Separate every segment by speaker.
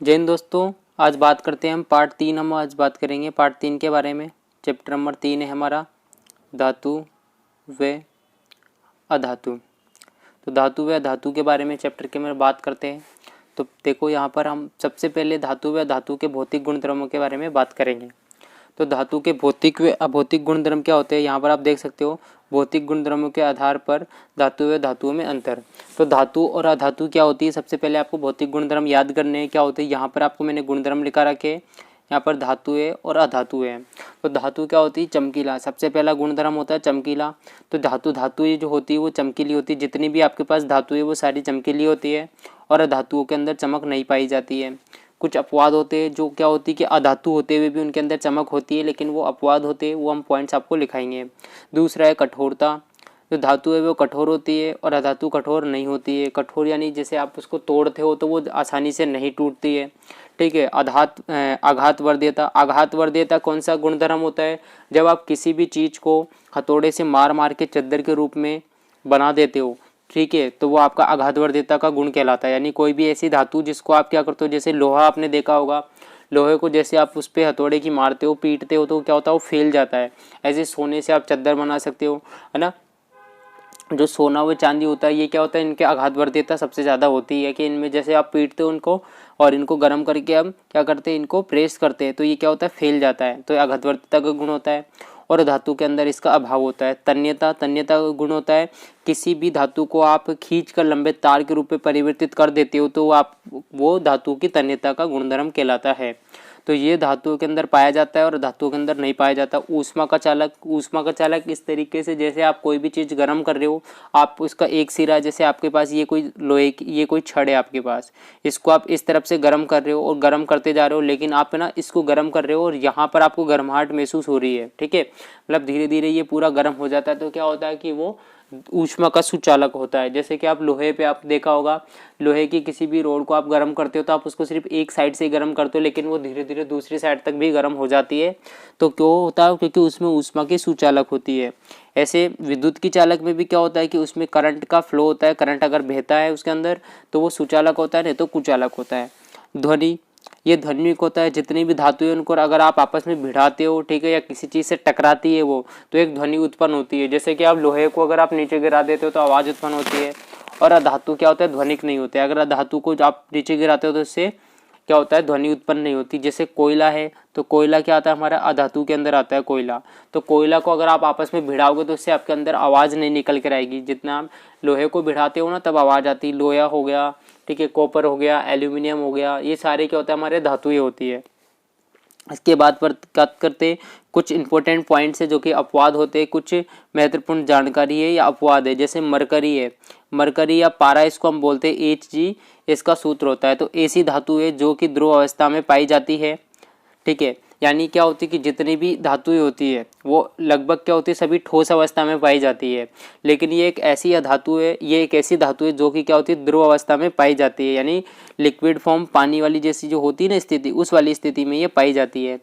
Speaker 1: जय हिंद दोस्तों। आज बात करते हैं हम पार्ट 3। हम आज बात करेंगे पार्ट 3 के बारे में। चैप्टर नंबर 3 है हमारा धातु व अधातु। तो धातु व अधातु के बारे में चैप्टर के में बात करते हैं। तो देखो यहाँ पर हम सबसे पहले धातु व अधातु के भौतिक गुणधर्मों के बारे में बात करेंगे। तो धातु के भौतिक व अभौतिक गुणधर्म क्या होते हैं, यहाँ पर आप देख सकते हो। भौतिक गुणधर्मों के आधार पर धातु व धातुओं में अंतर। तो धातु और अधातु क्या होती है, सबसे पहले आपको भौतिक गुणधर्म याद करने हैं। क्या होते हैं, यहाँ पर आपको मैंने गुणधर्म लिखा रखे। यहाँ पर धातु है और अधातु है। तो धातु क्या होती है, चमकीला। सबसे पहला गुणधर्म होता है चमकीला। तो धातु ये जो होती है वो चमकीली होती है। जितनी भी आपके पास धातु है वो सारी चमकीली होती है और अधातुओं के अंदर चमक नहीं पाई जाती है। कुछ अपवाद होते हैं जो क्या होती है कि अधातु होते हुए भी उनके अंदर चमक होती है, लेकिन वो अपवाद होते हैं, वो हम पॉइंट्स आपको लिखाएंगे। दूसरा है कठोरता। जो धातु है वो कठोर होती है और अधातु कठोर नहीं होती है। कठोर यानी जैसे आप उसको तोड़ते हो तो वो आसानी से नहीं टूटती है। ठीक है। आघात वर्ध्यता। आघात वर्ध्यता कौन सा गुणधर्म होता है, जब आप किसी भी चीज़ को हथौड़े से मार मार के चद्दर के रूप में बना देते हो, ठीक है, तो वो आपका आघातवर्ध्यता का गुण कहलाता है। यानी कोई भी ऐसी धातु जिसको आप क्या करते हो, जैसे लोहा आपने देखा होगा, लोहे को जैसे आप उस पर हथौड़े की मारते हो, पीटते हो, तो क्या होता है, वो फैल जाता है। ऐसे सोने से आप चद्दर बना सकते हो, है ना। जो सोना व चांदी होता है, ये क्या होता है, इनके आघातवर्ध्यता सबसे ज़्यादा होती है कि इनमें जैसे आप पीटते हो उनको और इनको गर्म करके हम क्या करते हैं, इनको प्रेस करते हैं, तो ये क्या होता है, फैल जाता है। तो आघातवर्ध्यता का गुण होता है। और धातु के अंदर इसका अभाव होता है। तन्यता। तन्यता का गुण होता है, किसी भी धातु को आप खींच कर लंबे तार के रूप में परिवर्तित कर देते हो तो वो धातु की तन्यता का गुणधर्म कहलाता है। तो ये धातुओं के अंदर पाया जाता है और धातुओं के अंदर नहीं पाया जाता। ऊष्मा का चालक। ऊष्मा का चालक इस तरीके से, जैसे आप कोई भी चीज़ गर्म कर रहे हो, आप उसका एक सिरा, जैसे आपके पास ये कोई लोहे की, ये कोई छड़ है आपके पास, इसको आप इस तरफ से गर्म कर रहे हो और गर्म करते जा रहे हो, लेकिन आप ना इसको गर्म कर रहे हो और यहाँ पर आपको गर्माहट महसूस हो रही है। ठीक है, मतलब धीरे धीरे ये पूरा गर्म हो जाता है। तो क्या होता है कि वो ऊष्मा का सुचालक होता है। जैसे कि आप लोहे पे आप देखा होगा, लोहे की किसी भी रोड को आप गर्म करते हो तो आप उसको सिर्फ एक साइड से ही गर्म करते हो, लेकिन वो धीरे धीरे दूसरी साइड तक भी गर्म हो जाती है। तो क्यों होता है, क्योंकि उसमें ऊष्मा की सुचालक होती है। ऐसे विद्युत की चालक में भी क्या होता है कि उसमें करंट का फ्लो होता है। करंट अगर बहता है उसके अंदर तो वो सुचालक होता है, नहीं तो कुचालक होता है। ध्वनि। ये ध्वनिक होता है। जितनी भी धातु है उनको अगर आप आपस में भिड़ाते हो, ठीक है, या किसी चीज़ से टकराती है वो, तो एक ध्वनि उत्पन्न होती है। जैसे कि आप लोहे को अगर आप नीचे गिरा देते हो तो आवाज़ उत्पन्न होती है। और अधातु क्या होता है, ध्वनिक नहीं होते। अगर अधातु को आप नीचे गिराते हो तो इससे क्या होता है, ध्वनि उत्पन्न नहीं होती। जैसे कोयला है, तो कोयला क्या आता है, हमारा अधातु के अंदर आता है कोयला। तो कोयला को अगर आप आपस में भिड़ाओगे तो उससे आपके अंदर आवाज़ नहीं निकल कर आएगी। जितना आप लोहे को भिड़ाते हो ना तब आवाज़ आती। लोहा हो गया, ठीक है, कॉपर हो गया, एल्यूमिनियम हो गया, ये सारे क्या होता है, हमारे धातुएं होती है। इसके बाद पर बात करते कुछ इंपॉर्टेंट पॉइंट्स है जो कि अपवाद होते हैं। कुछ महत्वपूर्ण जानकारी है या अपवाद है। जैसे मरकरी है, मरकरी या पारा इसको हम बोलते हैं Hg, इसका सूत्र होता है। तो ऐसी धातु है जो कि ध्रुव अवस्था में पाई जाती है। ठीक है, यानी क्या होती है कि जितनी भी धातुएं होती है वो लगभग क्या होती है, सभी ठोस अवस्था में पाई जाती है। लेकिन ये एक ऐसी धातु है, ये एक ऐसी धातु है जो कि क्या होती है, ध्रुव अवस्था में पाई जाती है। यानी लिक्विड फॉर्म, पानी वाली जैसी जो होती है ना स्थिति, उस वाली स्थिति में ये पाई जाती है।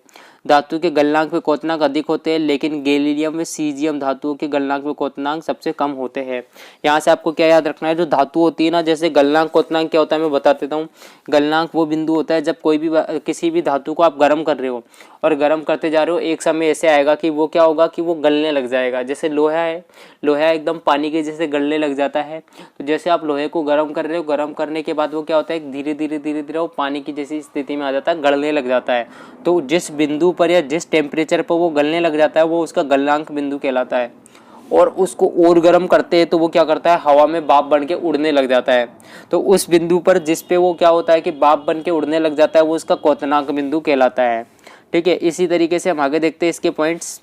Speaker 1: धातु के गलनांक में क्वथनांक अधिक होते हैं, लेकिन गैलीलियम व सीजियम धातुओं के गलनांक में क्वथनांक सबसे कम होते हैं। यहाँ से आपको क्या याद रखना है, जो धातु होती है ना, जैसे गलनांक क्वथनांक क्या होता है मैं बता देता हूँ। गलनांक वो बिंदु होता है जब कोई भी किसी भी धातु को आप गर्म कर रहे हो और गर्म करते जा रहे हो, एक समय ऐसे आएगा कि वो क्या होगा कि वो गलने लग जाएगा। जैसे लोहा है, लोहा एकदम पानी के जैसे गलने लग जाता है। तो जैसे आप लोहे को गर्म कर रहे हो, गर्म करने के बाद वो क्या होता है, धीरे धीरे धीरे धीरे वो पानी की जैसी स्थिति में आ जाता है, गलने लग जाता है। तो जिस बिंदु पर या जिस टेम्परेचर पर वो गलने लग जाता है वो उसका गलनांक बिंदु कहलाता है। और उसको और गर्म करते हैं तो वो क्या करता है, हवा में भाप बन के उड़ने लग जाता है। तो उस बिंदु पर जिस पे वो क्या होता है कि भाप बन के उड़ने लग जाता है, वो उसका क्वथनांक बिंदु कहलाता है। ठीक है, इसी तरीके से हम आगे देखते हैं इसके पॉइंट्स।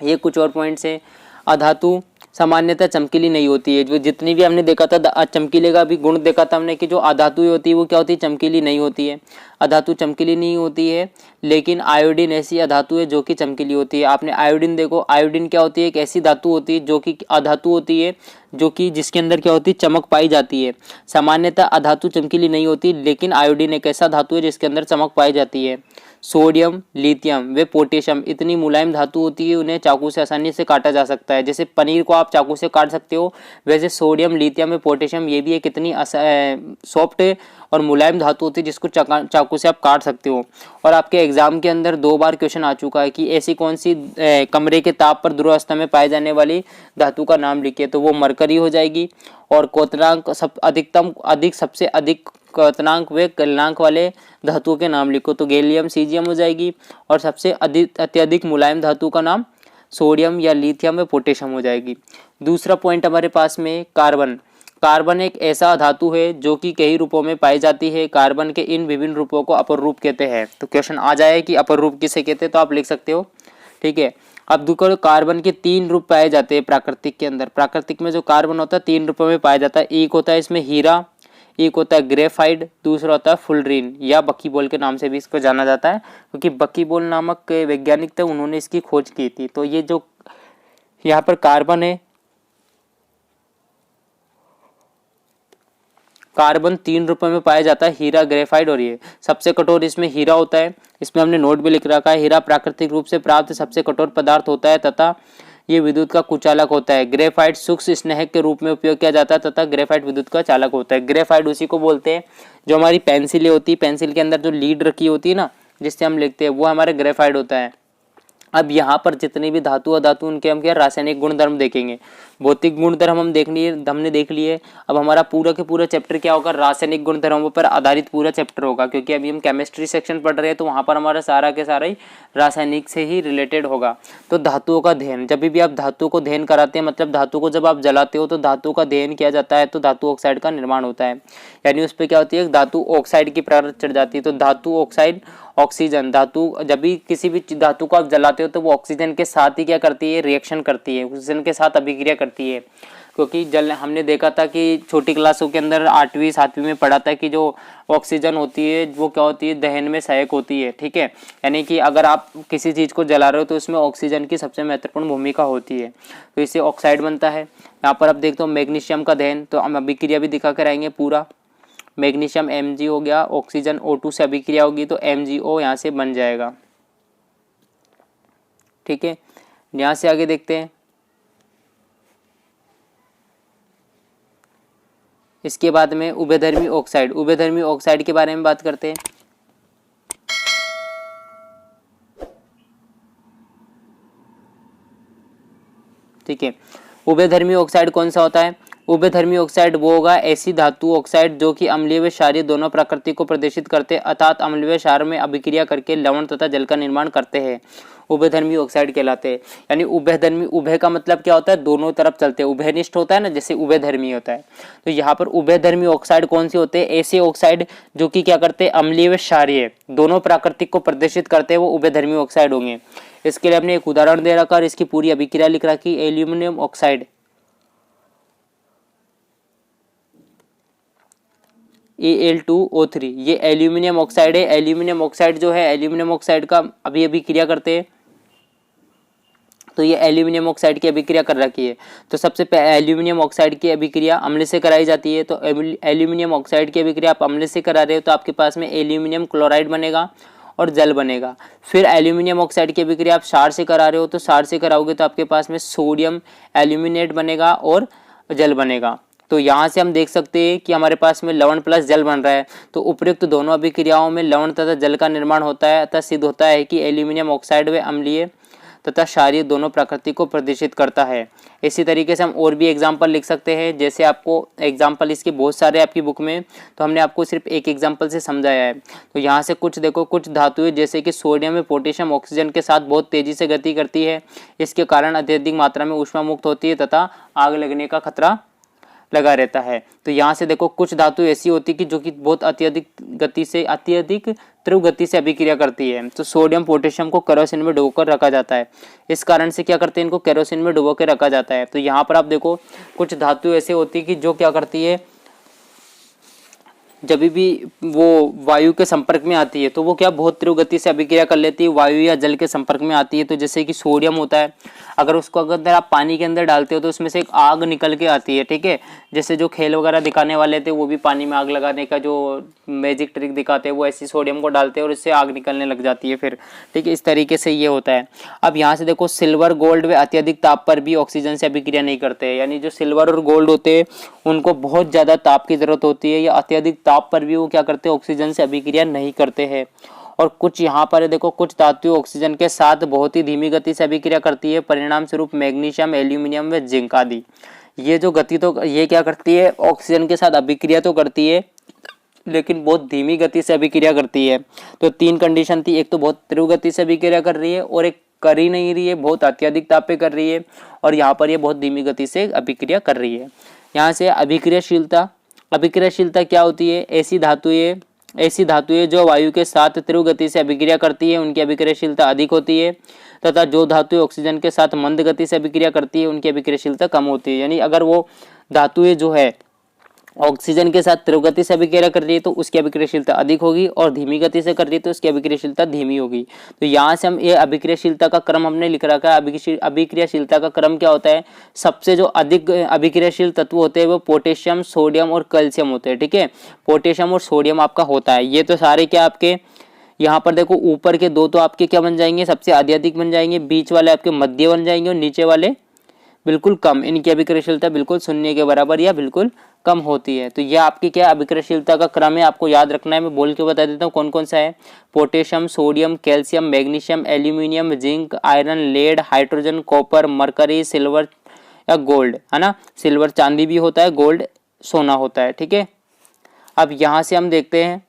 Speaker 1: ये कुछ और पॉइंट्स हैं। अधातु सामान्यतः चमकीली नहीं होती है। जो जितनी भी हमने देखा था, चमकीले का भी गुण देखा था हमने कि जो अधातु होती है वो क्या होती है, चमकीली नहीं होती है। अधातु चमकीली नहीं होती है, लेकिन आयोडीन ऐसी अधातु है जो कि चमकीली होती है। आपने आयोडीन देखो, आयोडीन क्या होती है, एक ऐसी धातु होती है जो कि अधातु होती है, जो कि जिसके अंदर क्या होती है, चमक पाई जाती है। सामान्यतः अधातु चमकीली नहीं होती, लेकिन आयोडीन एक ऐसा धातु है जिसके अंदर चमक पाई जाती है। सोडियम, लिथियम व पोटेशियम इतनी मुलायम धातु होती है, उन्हें चाकू से आसानी से काटा जा सकता है। जैसे पनीर को आप चाकू से काट सकते हो, वैसे सोडियम, लिथियम व पोटेशियम ये भी एक इतनी सॉफ्ट और मुलायम धातु होती है जिसको चाकू से आप काट सकते हो। और आपके एग्जाम के अंदर 2 बार क्वेश्चन आ चुका है कि ऐसी कौन सी कमरे के ताप पर ध्रुव अवस्था में पाए जाने वाली धातु का नाम लिखिए, तो वो मरकरी हो जाएगी। और क्वथनांक सबसे अधिक क्वथनांक व गलनांक वाले धातुओं के नाम लिखो, तो गैलियम, सीजियम हो जाएगी। और सबसे अत्यधिक मुलायम धातु का नाम सोडियम या लिथियम व पोटेशियम हो जाएगी। दूसरा पॉइंट हमारे पास में कार्बन। कार्बन एक ऐसा धातु है जो कि कई रूपों में पाई जाती है। कार्बन के इन विभिन्न रूपों को अपर रूप कहते हैं। तो क्वेश्चन आ जाए कि अपर रूप किसे कहते हैं, तो आप लिख सकते हो। ठीक है, अब देखो कार्बन के 3 रूप पाए जाते हैं प्राकृतिक के अंदर। प्राकृतिक में जो कार्बन होता है 3 रूपों में पाया जाता है। एक होता है इसमें हीरा, एक होता है ग्रेफाइट, दूसरा होता है फुलरीन या बकीबोल के नाम से भी इसको जाना जाता है, क्योंकि बकीबोल नामक वैज्ञानिक थे, उन्होंने इसकी खोज की थी। तो ये जो यहाँ पर कार्बन है, कार्बन 3 रूपों में पाया जाता है, हीरा, ग्रेफाइट और ये। सबसे कठोर इसमें हीरा होता है, इसमें हमने नोट भी लिख रखा है। हीरा प्राकृतिक रूप से प्राप्त सबसे कठोर पदार्थ होता है तथा ये विद्युत का कुचालक होता है। ग्रेफाइट सूक्ष्म स्नेहक के रूप में उपयोग किया जाता है तथा ग्रेफाइट विद्युत का चालक होता है। ग्रेफाइट उसी को बोलते हैं जो हमारी पेंसिलें होती है, पेंसिल के अंदर जो लीड रखी होती है ना, जिससे हम लिखते हैं, वो हमारे ग्रेफाइट होता है। अब यहाँ पर जितनी भी धातु अधातु उनके हम क्या रासायनिक गुणधर्म देखेंगे। भौतिक गुणधर्म हमने देख लिए। अब हमारा पूरा के पूरा चैप्टर क्या होगा, रासायनिक गुणधर्मों पर आधारित पूरा चैप्टर होगा, क्योंकि अभी हम केमिस्ट्री सेक्शन पढ़ रहे हैं, तो वहाँ पर हमारा सारा के सारा ही रासायनिक से ही रिलेटेड होगा। तो धातुओं का दहन, जब भी आप धातु को दहन कराते हैं, मतलब धातु को जब आप जलाते हो तो धातु का दहन किया जाता है, तो धातु ऑक्साइड का निर्माण होता है। यानी उस पर क्या होती है, धातु ऑक्साइड की परत चढ़ जाती है। तो धातु ऑक्साइड, ऑक्सीजन, धातु जब भी किसी भी धातु को आप जलाते हो तो वो ऑक्सीजन के साथ ही क्या करती है, रिएक्शन करती है, ऑक्सीजन के साथ अभिक्रिया करती है। क्योंकि जल हमने देखा था कि छोटी क्लासों के अंदर 8वीं 7वीं में पढ़ा था कि जो ऑक्सीजन होती है वो क्या होती है, दहन में सहायक होती है। ठीक है, यानी कि अगर आप किसी चीज़ को जला रहे हो तो उसमें ऑक्सीजन की सबसे महत्वपूर्ण भूमिका होती है, तो इससे ऑक्साइड बनता है। यहाँ पर आप देखते हो मैग्नीशियम का दहन, तो हम अभिक्रिया भी दिखा कर आएंगे पूरा। मैग्नीशियम Mg हो गया, ऑक्सीजन O2 से अभिक्रिया होगी तो MgO यहाँ से बन जाएगा। ठीक है, यहाँ से आगे देखते हैं। इसके बाद में उभयधर्मी ऑक्साइड, उभयधर्मी ऑक्साइड के बारे में बात करते हैं। ठीक है, उभयधर्मी ऑक्साइड कौन सा होता है, उभयधर्मी ऑक्साइड वो होगा ऐसी धातु ऑक्साइड जो कि अम्लीय व क्षारीय दोनों प्रकृति को प्रदर्शित करते हैं, अर्थात अम्लीय व क्षार में अभिक्रिया करके लवण तथा जल का निर्माण करते हैं, उभयधर्मी ऑक्साइड कहलाते हैं। यानी उभयधर्मी, उभय का मतलब क्या होता है, दोनों तरफ चलते हैं। उभयनिष्ठ होता है ना, जैसे उभयधर्मी होता है। तो यहाँ पर उभयधर्मी ऑक्साइड कौन से होते हैं, ऐसे ऑक्साइड जो कि क्या करते हैं, अम्लीय व क्षारीय दोनों प्राकृतिक को प्रदर्शित करते हैं, वो उभयधर्मी ऑक्साइड होंगे। इसके लिए हमने एक उदाहरण दे रखा और इसकी पूरी अभिक्रिया लिख रखी, एल्यूमिनियम ऑक्साइड Al2O3, ये एल्यूमिनियम ऑक्साइड है। एल्यूमिनियम ऑक्साइड जो है, एल्यूमिनियम ऑक्साइड का अभी अभिक्रिया करते हैं, तो ये एल्यूमिनियम ऑक्साइड की अभिक्रिया कर रखी है। तो सबसे पहले एल्यूमिनियम ऑक्साइड की अभिक्रिया अम्ल से कराई जाती है। तो एल्यूमिनियम ऑक्साइड की अभिक्रिया आप अम्ल से करा रहे हो तो आपके पास में एल्यूमिनियम क्लोराइड बनेगा और जल बनेगा। फिर एल्यूमिनियम ऑक्साइड की अभिक्रिया आप क्षार से करा रहे हो तो क्षार से कराओगे तो आपके पास में सोडियम एल्यूमिनेट बनेगा और जल बनेगा। तो यहाँ से हम देख सकते हैं कि हमारे पास में लवण प्लस जल बन रहा है। तो उपयुक्त दोनों अभिक्रियाओं में लवण तथा जल का निर्माण होता है, अतः सिद्ध होता है कि एल्यूमिनियम ऑक्साइड व अम्लीय तथा क्षारीय दोनों प्रकृति को प्रदर्शित करता है। इसी तरीके से हम और भी एग्जाम्पल लिख सकते हैं, जैसे आपको एग्जाम्पल इसके बहुत सारे आपकी बुक में, तो हमने आपको सिर्फ एक एग्जाम्पल से समझाया है। तो यहाँ से कुछ देखो, कुछ धातुएं जैसे कि सोडियम व पोटेशियम ऑक्सीजन के साथ बहुत तेजी से गति करती है, इसके कारण अत्यधिक मात्रा में ऊष्मा मुक्त होती है तथा आग लगने का खतरा लगा रहता है। तो यहाँ से देखो कुछ धातु ऐसी होती है कि जो कि बहुत अत्यधिक तीव्र गति से अभिक्रिया करती है। तो सोडियम पोटेशियम को केरोसिन में डुबोकर रखा जाता है। इस कारण से क्या करते हैं, इनको केरोसिन में डुबो के रखा जाता है। तो यहाँ पर आप देखो कुछ धातु ऐसे होती है कि जो क्या करती है, जब भी वो वायु के संपर्क में आती है तो वो क्या बहुत तीव्र गति से अभिक्रिया कर लेती है, वायु या जल के संपर्क में आती है। तो जैसे कि सोडियम होता है, अगर उसको अगर आप पानी के अंदर डालते हो तो उसमें से एक आग निकल के आती है, ठीक है। जैसे जो खेल वगैरह दिखाने वाले थे वो भी पानी में आग लगाने का जो मैजिक ट्रिक दिखाते हैं, वो ऐसी सोडियम को डालते हैं और इससे आग निकलने लग जाती है फिर, ठीक है। इस तरीके से ये होता है। अब यहाँ से देखो, सिल्वर गोल्ड वे अत्यधिक ताप पर भी ऑक्सीजन से अभिक्रिया नहीं करते हैं, यानी जो सिल्वर और गोल्ड होते हैं उनको बहुत ज़्यादा ताप की जरूरत होती है, या अत्यधिक ताप पर भी वो क्या करते हैं, ऑक्सीजन से अभिक्रिया नहीं करते हैं। और कुछ यहाँ पर देखो, कुछ धातु ऑक्सीजन के साथ बहुत ही धीमी गति से अभिक्रिया करती है, परिणाम स्वरूप मैग्नीशियम, एल्यूमिनियम व जिंक आदि। ये जो गति तो ये क्या करती है, ऑक्सीजन के साथ अभिक्रिया तो करती है लेकिन बहुत धीमी गति से अभिक्रिया करती है। तो तीन कंडीशन थी, एक तो बहुत तीव्र गति से अभिक्रिया कर रही है, और एक कर ही नहीं रही है, बहुत अत्यधिक ताप पे कर रही है, और यहाँ पर ये बहुत धीमी गति से अभिक्रिया कर रही है। यहाँ से अभिक्रियाशीलता, अभिक्रियाशीलता क्या होती है, ऐसी धातुएं जो वायु के साथ तीव्र गति से अभिक्रिया करती है उनकी अभिक्रियाशीलता अधिक होती है, तथा जो धातुएं ऑक्सीजन के साथ मंद गति से अभिक्रिया करती है उनकी अभिक्रियाशीलता कम होती है। यानी अगर वो धातुएं जो है ऑक्सीजन के साथ तीव्र गति से अभिक्रिया कर रही है तो उसकी अभिक्रियाशीलता अधिक होगी, और धीमी गति से कर रही है तो उसकी अभिक्रियाशीलता धीमी होगी। तो यहाँ से हम ये अभिक्रियाशीलता का क्रम हमने लिख रखा है। अभिक्रियाशीलता का क्रम क्या होता है, सबसे जो अधिक अभिक्रियाशील तत्व होते हैं वो पोटेशियम, सोडियम और कैल्शियम होते हैं, ठीक है। पोटेशियम और सोडियम आपका होता है। ये तो सारे क्या आपके यहाँ पर देखो, ऊपर के दो तो आपके क्या बन जाएंगे, सबसे अत्यधिक बन जाएंगे, बीच वाले आपके मध्य बन जाएंगे, और नीचे वाले बिल्कुल कम। इनकी अभिक्रियाशीलता बिल्कुल शून्य के बराबर या बिल्कुल कम होती है। तो यह आपकी क्या अभिक्रियाशीलता का क्रम है, आपको याद रखना है। मैं बोल के बता देता हूँ कौन कौन सा है। Potassium, sodium, calcium, magnesium, aluminium, zinc, iron, lead, hydrogen, copper, mercury, silver या गोल्ड, है ना। सिल्वर चांदी भी होता है, गोल्ड सोना होता है, ठीक है। अब यहाँ से हम देखते हैं,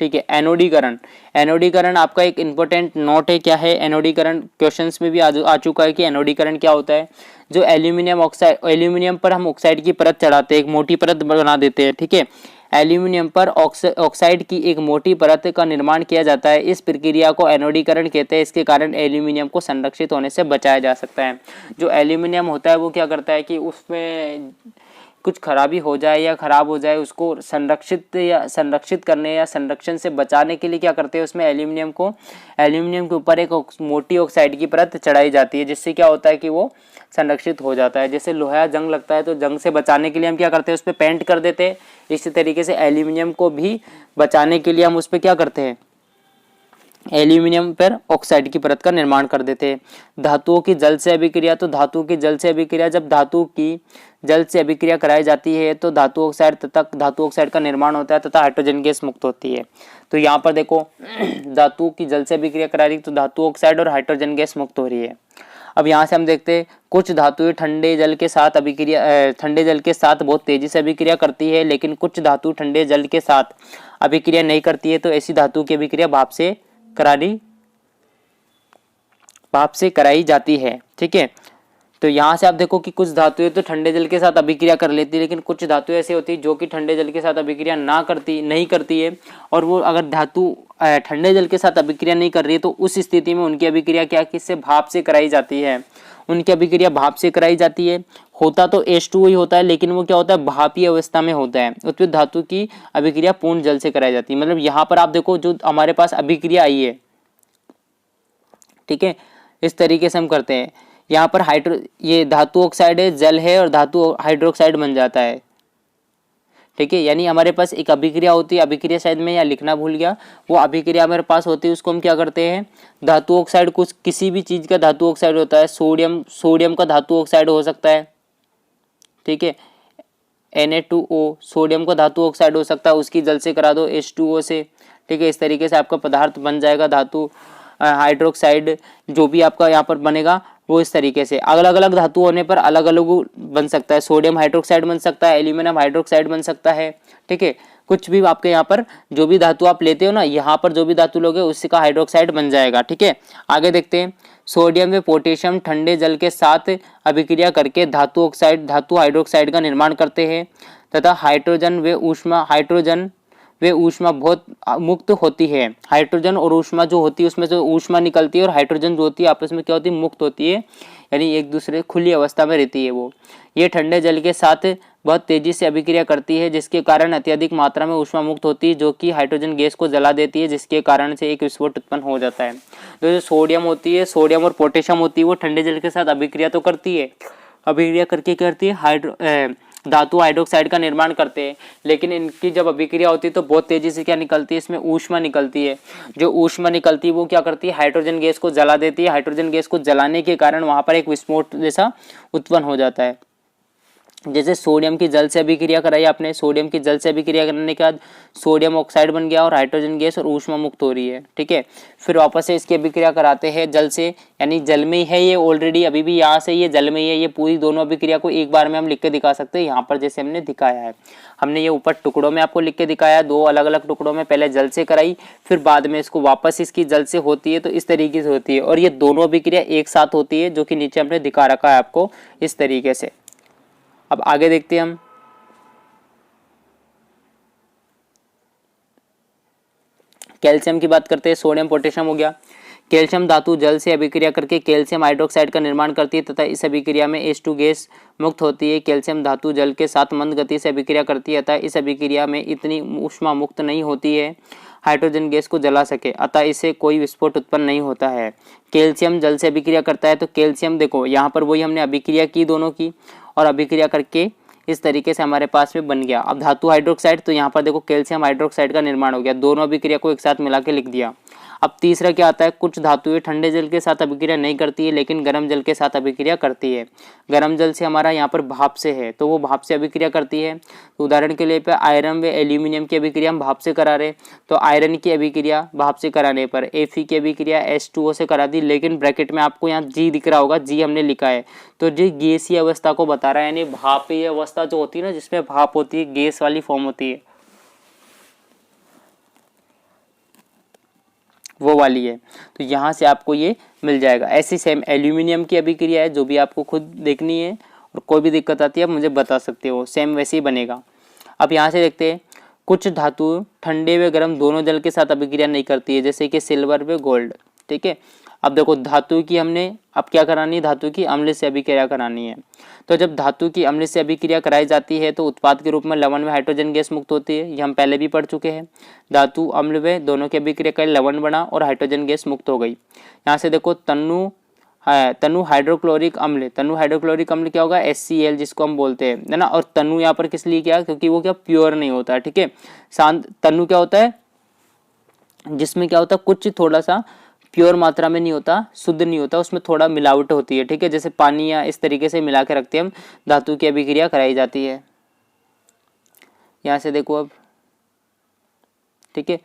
Speaker 1: ठीक है, एनोडीकरण। एनोडीकरण आपका एक इंपॉर्टेंट नोट है। क्या है एनोडीकरण, क्वेश्चंस में भी आ चुका है कि एनोडीकरण क्या होता है। जो एल्यूमिनियम ऑक्साइड, एल्यूमिनियम पर हम ऑक्साइड की परत चढ़ाते हैं, एक मोटी परत बना देते हैं, ठीक है। एल्यूमिनियम पर ऑक्साइड की एक मोटी परत का निर्माण किया जाता है। इस प्रक्रिया को एनोडीकरण कहते हैं। इसके कारण एल्यूमिनियम को संरक्षित होने से बचाया जा सकता है। जो एल्यूमिनियम होता है वो क्या करता है कि उसमें कुछ खराबी हो जाए या खराब हो जाए, उसको संरक्षित करने या संरक्षण से बचाने के लिए क्या करते हैं, उसमें एल्यूमिनियम के ऊपर एक मोटी ऑक्साइड की परत चढ़ाई जाती है, जिससे क्या होता है कि वो संरक्षित हो जाता है। जैसे लोहा जंग लगता है तो जंग से बचाने के लिए हम क्या करते हैं, उस पर पेंट कर देते हैं। इसी तरीके से एल्यूमिनियम को भी बचाने के लिए हम उस पर क्या करते हैं, एल्यूमिनियम पर ऑक्साइड की परत का निर्माण कर देते हैं। धातुओं की जल से अभिक्रिया, तो धातुओं की जल से अभिक्रिया, जब धातु की जल से अभिक्रिया कराई जाती है तो धातु ऑक्साइड का निर्माण होता है तथा हाइड्रोजन गैस मुक्त होती है। तो यहाँ पर देखो, धातु की जल से अभिक्रिया करा रही तो धातु ऑक्साइड और हाइड्रोजन गैस मुक्त हो रही है। अब यहाँ से हम देखते हैं, कुछ धातुएं ठंडे जल के साथ बहुत तेजी से अभिक्रिया करती है, लेकिन कुछ धातु ठंडे जल के साथ अभिक्रिया नहीं करती है। तो ऐसी धातु की अभिक्रिया भाप से कराई जाती है, ठीक है। तो यहाँ से आप देखो कि कुछ धातुएं तो ठंडे जल के साथ अभिक्रिया कर लेती है, लेकिन कुछ धातुएं ऐसी होती है जो कि ठंडे जल के साथ अभिक्रिया नहीं करती है। और वो अगर धातु ठंडे जल के साथ अभिक्रिया नहीं कर रही है तो उस स्थिति में उनकी अभिक्रिया क्या किससे, भाप से कराई जाती है। उनकी अभिक्रिया भाप से कराई जाती है। होता तो H2O ही होता है, लेकिन वो क्या होता है, भापीय अवस्था में होता है। उत्पन्न धातु की अभिक्रिया पूर्ण जल से कराई जाती है। मतलब यहाँ पर आप देखो, जो हमारे पास अभिक्रिया आई है, ठीक है, इस तरीके से हम करते हैं। यहाँ पर ये धातु ऑक्साइड है, जल है, और धातु हाइड्रोक्साइड बन जाता है, ठीक है। यानी हमारे पास एक अभिक्रिया होती है, अभिक्रिया शायद मैं यहाँ लिखना भूल गया, वो अभिक्रिया हमारे पास होती है, उसको हम क्या करते हैं, धातु ऑक्साइड, कुछ किसी भी चीज का धातु ऑक्साइड होता है। सोडियम का धातु ऑक्साइड हो सकता है, ठीक है, Na2O, सोडियम का धातु ऑक्साइड हो सकता है, उसकी जल से करा दो H2O से, ठीक है। इस तरीके से आपका पदार्थ बन जाएगा, धातु हाइड्रोक्साइड जो भी आपका यहाँ पर बनेगा वो इस तरीके से। अलग अलग धातु होने पर अलग अलग बन सकता है। सोडियम हाइड्रोक्साइड बन सकता है, एल्यूमिनियम हाइड्रोक्साइड बन सकता है, ठीक है। कुछ भी आपके यहाँ पर जो भी धातु आप लेते हो ना, यहाँ पर जो भी धातु लोगे उसका हाइड्रोक्साइड बन जाएगा, ठीक है। आगे देखते हैं, सोडियम व पोटेशियम ठंडे जल के साथ अभिक्रिया करके धातु हाइड्रोक्साइड का निर्माण करते हैं तथा हाइड्रोजन वे ऊष्मा बहुत मुक्त होती है। हाइड्रोजन और ऊष्मा जो होती है, उसमें से ऊष्मा निकलती है और हाइड्रोजन जो होती है आपस में क्या होती है, मुक्त होती है, यानी एक दूसरे खुली अवस्था में रहती है वो। ये ठंडे जल के साथ बहुत तेजी से अभिक्रिया करती है, जिसके कारण अत्यधिक मात्रा में ऊष्मा मुक्त होती है, जो कि हाइड्रोजन गैस को जला देती है, जिसके कारण से एक विस्फोट उत्पन्न हो जाता है। तो जो सोडियम होती है, सोडियम और पोटेशियम होती है, वो ठंडे जल के साथ अभिक्रिया तो करती है, अभिक्रिया करके करती है धातु हाइड्रोक्साइड का निर्माण करते हैं, लेकिन इनकी जब अभिक्रिया होती है तो बहुत तेजी से क्या निकलती है, इसमें ऊष्मा निकलती है। जो ऊष्मा निकलती है वो क्या करती है, हाइड्रोजन गैस को जला देती है। हाइड्रोजन गैस को जलाने के कारण वहां पर एक विस्फोट जैसा उत्पन्न हो जाता है। जैसे सोडियम की जल से अभिक्रिया कराई आपने, सोडियम की जल से अभिक्रिया करने के बाद सोडियम ऑक्साइड बन गया और हाइड्रोजन गैस और ऊष्मा मुक्त हो रही है, ठीक है। फिर वापस से इसकी अभिक्रिया कराते हैं जल से, यानी जल में ही है ये ऑलरेडी, अभी भी यहाँ से ये जल में ही है। ये पूरी दोनों अभिक्रिया को एक बार में हम लिख के दिखा सकते हैं, यहाँ पर जैसे हमने दिखाया है। हमने ये ऊपर टुकड़ों में आपको लिख के दिखाया, दो अलग अलग टुकड़ों में, पहले जल से कराई, फिर बाद में इसको वापस इसकी जल से होती है, तो इस तरीके से होती है। और ये दोनों अभिक्रिया एक साथ होती है, जो कि नीचे हमने दिखा रखा है आपको इस तरीके से। अब आगे देखते हैं हम। कैल्शियम की बात करते हैं, सोडियम पोटेशियम हो गया। कैल्शियम धातु जल से अभिक्रिया करके कैल्शियम हाइड्रोक्साइड का निर्माण करती है तथा इस अभिक्रिया में H2 गैस मुक्त होती है। कैल्शियम धातु जल के साथ मंद गति से अभिक्रिया करती है, अतः इस अभिक्रिया में इतनी ऊष्मा मुक्त नहीं होती है हाइड्रोजन गैस को जला सके, अतः इससे कोई विस्फोट उत्पन्न नहीं होता है। कैल्शियम जल से अभिक्रिया करता है, तो कैल्शियम देखो यहाँ पर वही हमने अभिक्रिया की दोनों की, और अभिक्रिया करके इस तरीके से हमारे पास में बन गया। अब धातु हाइड्रोक्साइड, तो यहाँ पर देखो कैल्शियम हाइड्रोक्साइड का निर्माण हो गया, दोनों अभिक्रिया को एक साथ मिला के लिख दिया। अब तीसरा क्या आता है, कुछ धातुएं ठंडे जल के साथ अभिक्रिया नहीं करती है, लेकिन गर्म जल के साथ अभिक्रिया करती है। गर्म जल से हमारा यहाँ पर भाप से है, तो वो भाप से अभिक्रिया करती है। तो उदाहरण के लिए पे आयरन व एल्यूमिनियम की अभिक्रिया हम भाप से करा रहे, तो आयरन की अभिक्रिया भाप से कराने पर Fe की अभिक्रिया H2O से करा दी, लेकिन ब्रैकेट में आपको यहाँ G दिख रहा होगा, G हमने लिखा है, तो जी गैसीय अवस्था को बता रहा है, यानी भापीय अवस्था जो होती है ना, जिसमें भाप होती है, गैस वाली फॉर्म होती है, वो वाली है। तो यहाँ से आपको ये मिल जाएगा। ऐसी सेम एल्यूमिनियम की अभिक्रिया है, जो भी आपको खुद देखनी है, और कोई भी दिक्कत आती है आप मुझे बता सकते हो, सेम वैसे ही बनेगा। अब यहाँ से देखते हैं, कुछ धातु ठंडे व गर्म दोनों जल के साथ अभिक्रिया नहीं करती है, जैसे कि सिल्वर व गोल्ड, ठीक है। अब देखो धातु की हमने अब क्या करानी है, धातु की अम्ल से अभिक्रिया करानी है। तो जब धातु की अम्ल से अभिक्रिया कराई जाती है तो उत्पाद के रूप में लवण व हाइड्रोजन गैस मुक्त होती है, ये हम पहले भी पढ़ चुके हैं। धातु अम्ल व दोनों की अभिक्रिया कर लवण बना और हाइड्रोजन गैस मुक्त हो गई। यहाँ से देखो तनु हाइड्रोक्लोरिक अम्ल, तनु हाइड्रोक्लोरिक अम्ल क्या होगा, HCl जिसको हम बोलते हैं, है ना। और तनु यहाँ पर किस लिए किया, क्योंकि वो क्या प्योर नहीं होता है, ठीक है। तनु क्या होता है, जिसमें क्या होता है, कुछ थोड़ा सा प्योर मात्रा में नहीं होता, शुद्ध नहीं होता, उसमें थोड़ा मिलावट होती है, ठीक है। जैसे पानी या इस तरीके से मिला के रखते हैं हम, धातु की अभिक्रिया कराई जाती है। यहाँ से देखो अब, ठीक है,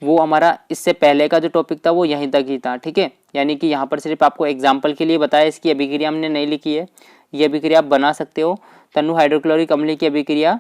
Speaker 1: वो हमारा इससे पहले का जो टॉपिक था वो यहीं तक ही था, ठीक है। यानी कि यहाँ पर सिर्फ आपको एग्जाम्पल के लिए बताया, इसकी अभिक्रिया हमने नहीं लिखी है, ये अभिक्रिया आप बना सकते हो। तनु हाइड्रोक्लोरिक अम्ल की अभिक्रिया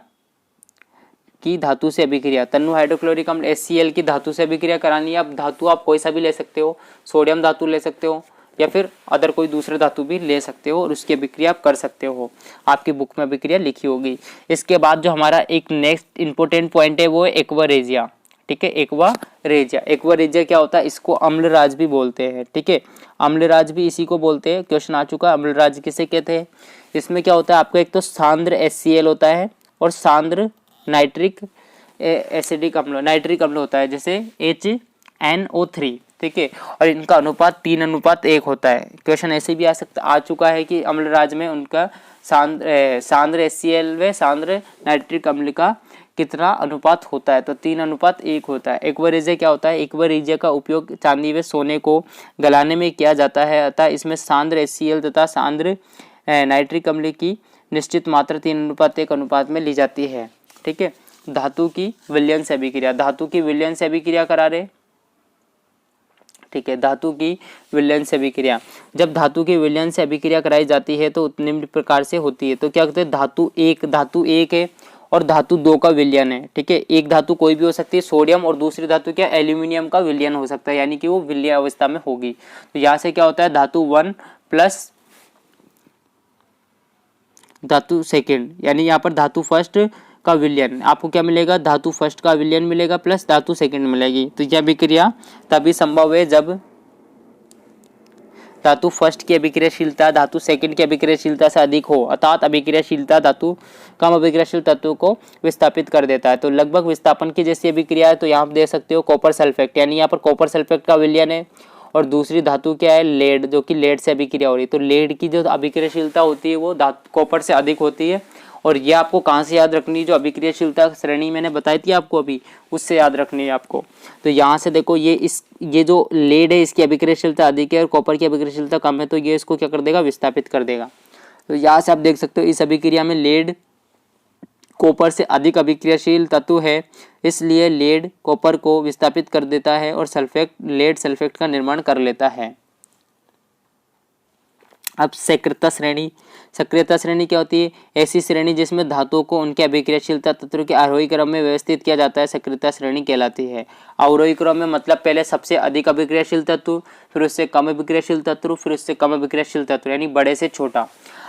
Speaker 1: की धातु से अभिक्रिया, तनु हाइड्रोक्लोरिक अम्ल HCl की धातु से अभिक्रिया करानी है। अब धातु आप कोई सा भी ले सकते हो, सोडियम धातु ले सकते हो, या फिर अदर कोई दूसरे धातु भी ले सकते हो, और उसकी अभिक्रिया आप कर सकते हो, आपकी बुक में अभिक्रिया लिखी होगी। इसके बाद जो हमारा एक नेक्स्ट इंपॉर्टेंट पॉइंट है वो है एक्वारेजिया, ठीक है। एक्वारेजिया, एक्वारेजिया क्या होता है, इसको अम्लराज भी बोलते हैं, ठीक है। अम्लराज भी इसी को बोलते हैं, क्वेश्चन आ चुका है, अम्लराज किसे कहते हैं। इसमें क्या होता है, आपका एक तो सांद्र HCl होता है और सांद्र नाइट्रिक एसिडिक अम्ल, नाइट्रिक अम्ल होता है, जैसे HNO3, ठीक है। और इनका अनुपात 3:1 होता है। क्वेश्चन ऐसे भी आ चुका है कि अम्लराज में उनका सांद्र HCl व सांद्र नाइट्रिक अम्ल का कितना अनुपात होता है, तो 3:1 होता है। एक्वारेजिया क्या होता है, एक्वारेजिया का उपयोग चांदी व सोने को गलाने में किया जाता है, अतः इसमें सांद्र HCl तथा सांद्र नाइट्रिक अम्ल की निश्चित मात्रा 3:1 अनुपात में ली जाती है, ठीक है। धातु की विलयन से अभिक्रिया, धातु की विलयन से अभिक्रिया करा रहे, ठीक है। धातु की विलयन से अभिक्रिया, जब धातु की विलयन से अभिक्रिया कराई जाती है तो निम्न प्रकार से होती है। तो क्या कहते हैं, धातु एक है और धातु 2 का विलयन है, ठीक है। एक धातु कोई भी हो सकती है, सोडियम, और दूसरी धातु क्या, एल्यूमिनियम का विलयन हो सकता है, यानी कि वो विलय अवस्था में होगी। तो यहाँ से क्या होता है, धातु 1 प्लस धातु सेकेंड, यानी यहाँ पर धातु फर्स्ट का विलयन, आपको क्या मिलेगा, धातु फर्स्ट का विलयन मिलेगा प्लस धातु सेकंड मिलेगी। तो यह अभिक्रिया तभी संभव है जब धातु फर्स्ट की अभिक्रियाशीलता धातु सेकंड की अभिक्रियाशीलता से अधिक हो, अर्थात अभिक्रियाशीलता धातु कम अभिक्रियाशील तत्व को विस्थापित कर देता है। तो लगभग विस्थापन की जैसी अभिक्रिया है, तो यहाँ आप देख सकते हो कॉपर सल्फेट, यानी यहाँ पर कॉपर सल्फेट का विलयन है। और दूसरी धातु क्या है, लेड, जो कि लेड से अभिक्रिया हो रही है। तो लेड की जो अभिक्रियाशीलता होती है वो धातु कॉपर से अधिक होती है। और ये आपको कहाँ से याद रखनी है, जो अभिक्रियाशीलता श्रेणी मैंने बताई थी आपको अभी, उससे याद रखनी है आपको। तो यहाँ से देखो ये जो लेड है इसकी अभिक्रियाशीलता अधिक है और कॉपर की अभिक्रियाशीलता कम है, तो ये इसको क्या कर देगा, विस्थापित कर देगा। तो यहाँ से आप देख सकते हो इस अभिक्रिया में लेड कॉपर से अधिक अभिक्रियाशील तत्व है, इसलिए लेड कॉपर को विस्थापित कर देता है और सल्फेट लेड सल्फेट का निर्माण कर लेता है। अब सक्रियता श्रेणी, सक्रियता श्रेणी क्या होती है, ऐसी श्रेणी जिसमें धातुओं को उनके अभिक्रियाशीलता तत्वों के आरोही क्रम में व्यवस्थित किया जाता है, सक्रियता श्रेणी कहलाती है। आरोही क्रम में मतलब पहले सबसे अधिक अभिक्रियाशील तत्व, फिर उससे कम अभिक्रियाशील तत्व, फिर उससे कम अभिक्रियाशील तत्व, यानी बड़े से छोटा।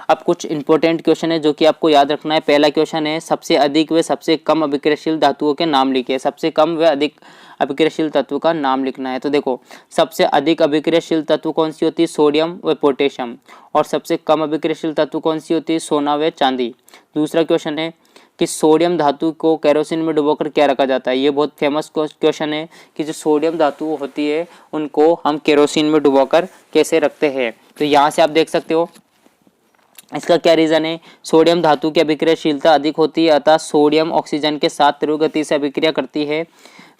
Speaker 1: अब कुछ इंपॉर्टेंट क्वेश्चन है जो कि आपको याद रखना है। पहला क्वेश्चन है, सबसे अधिक व सबसे कम अभिक्रियाशील धातुओं के नाम लिखिए। सबसे कम व अधिक अभिक्रियाशील तत्व का नाम लिखना है। तो देखो सबसे अधिक अभिक्रियाशील तत्व कौन सी होती है, सोडियम व पोटेशियम। और सबसे कम अभिक्रियाशील तत्व कौन सी होती है, सोना व चांदी। दूसरा क्वेश्चन है कि सोडियम धातु को केरोसिन में डुबोकर क्या रखा जाता है। ये बहुत फेमस क्वेश्चन है कि जो सोडियम धातु होती है उनको हम केरोसिन में डुबोकर कैसे रखते हैं। तो यहाँ से आप देख सकते हो इसका क्या रीजन है, सोडियम धातु की अभिक्रियाशीलता अधिक होती है, अतः सोडियम ऑक्सीजन के साथ तीव्र गति से अभिक्रिया करती है।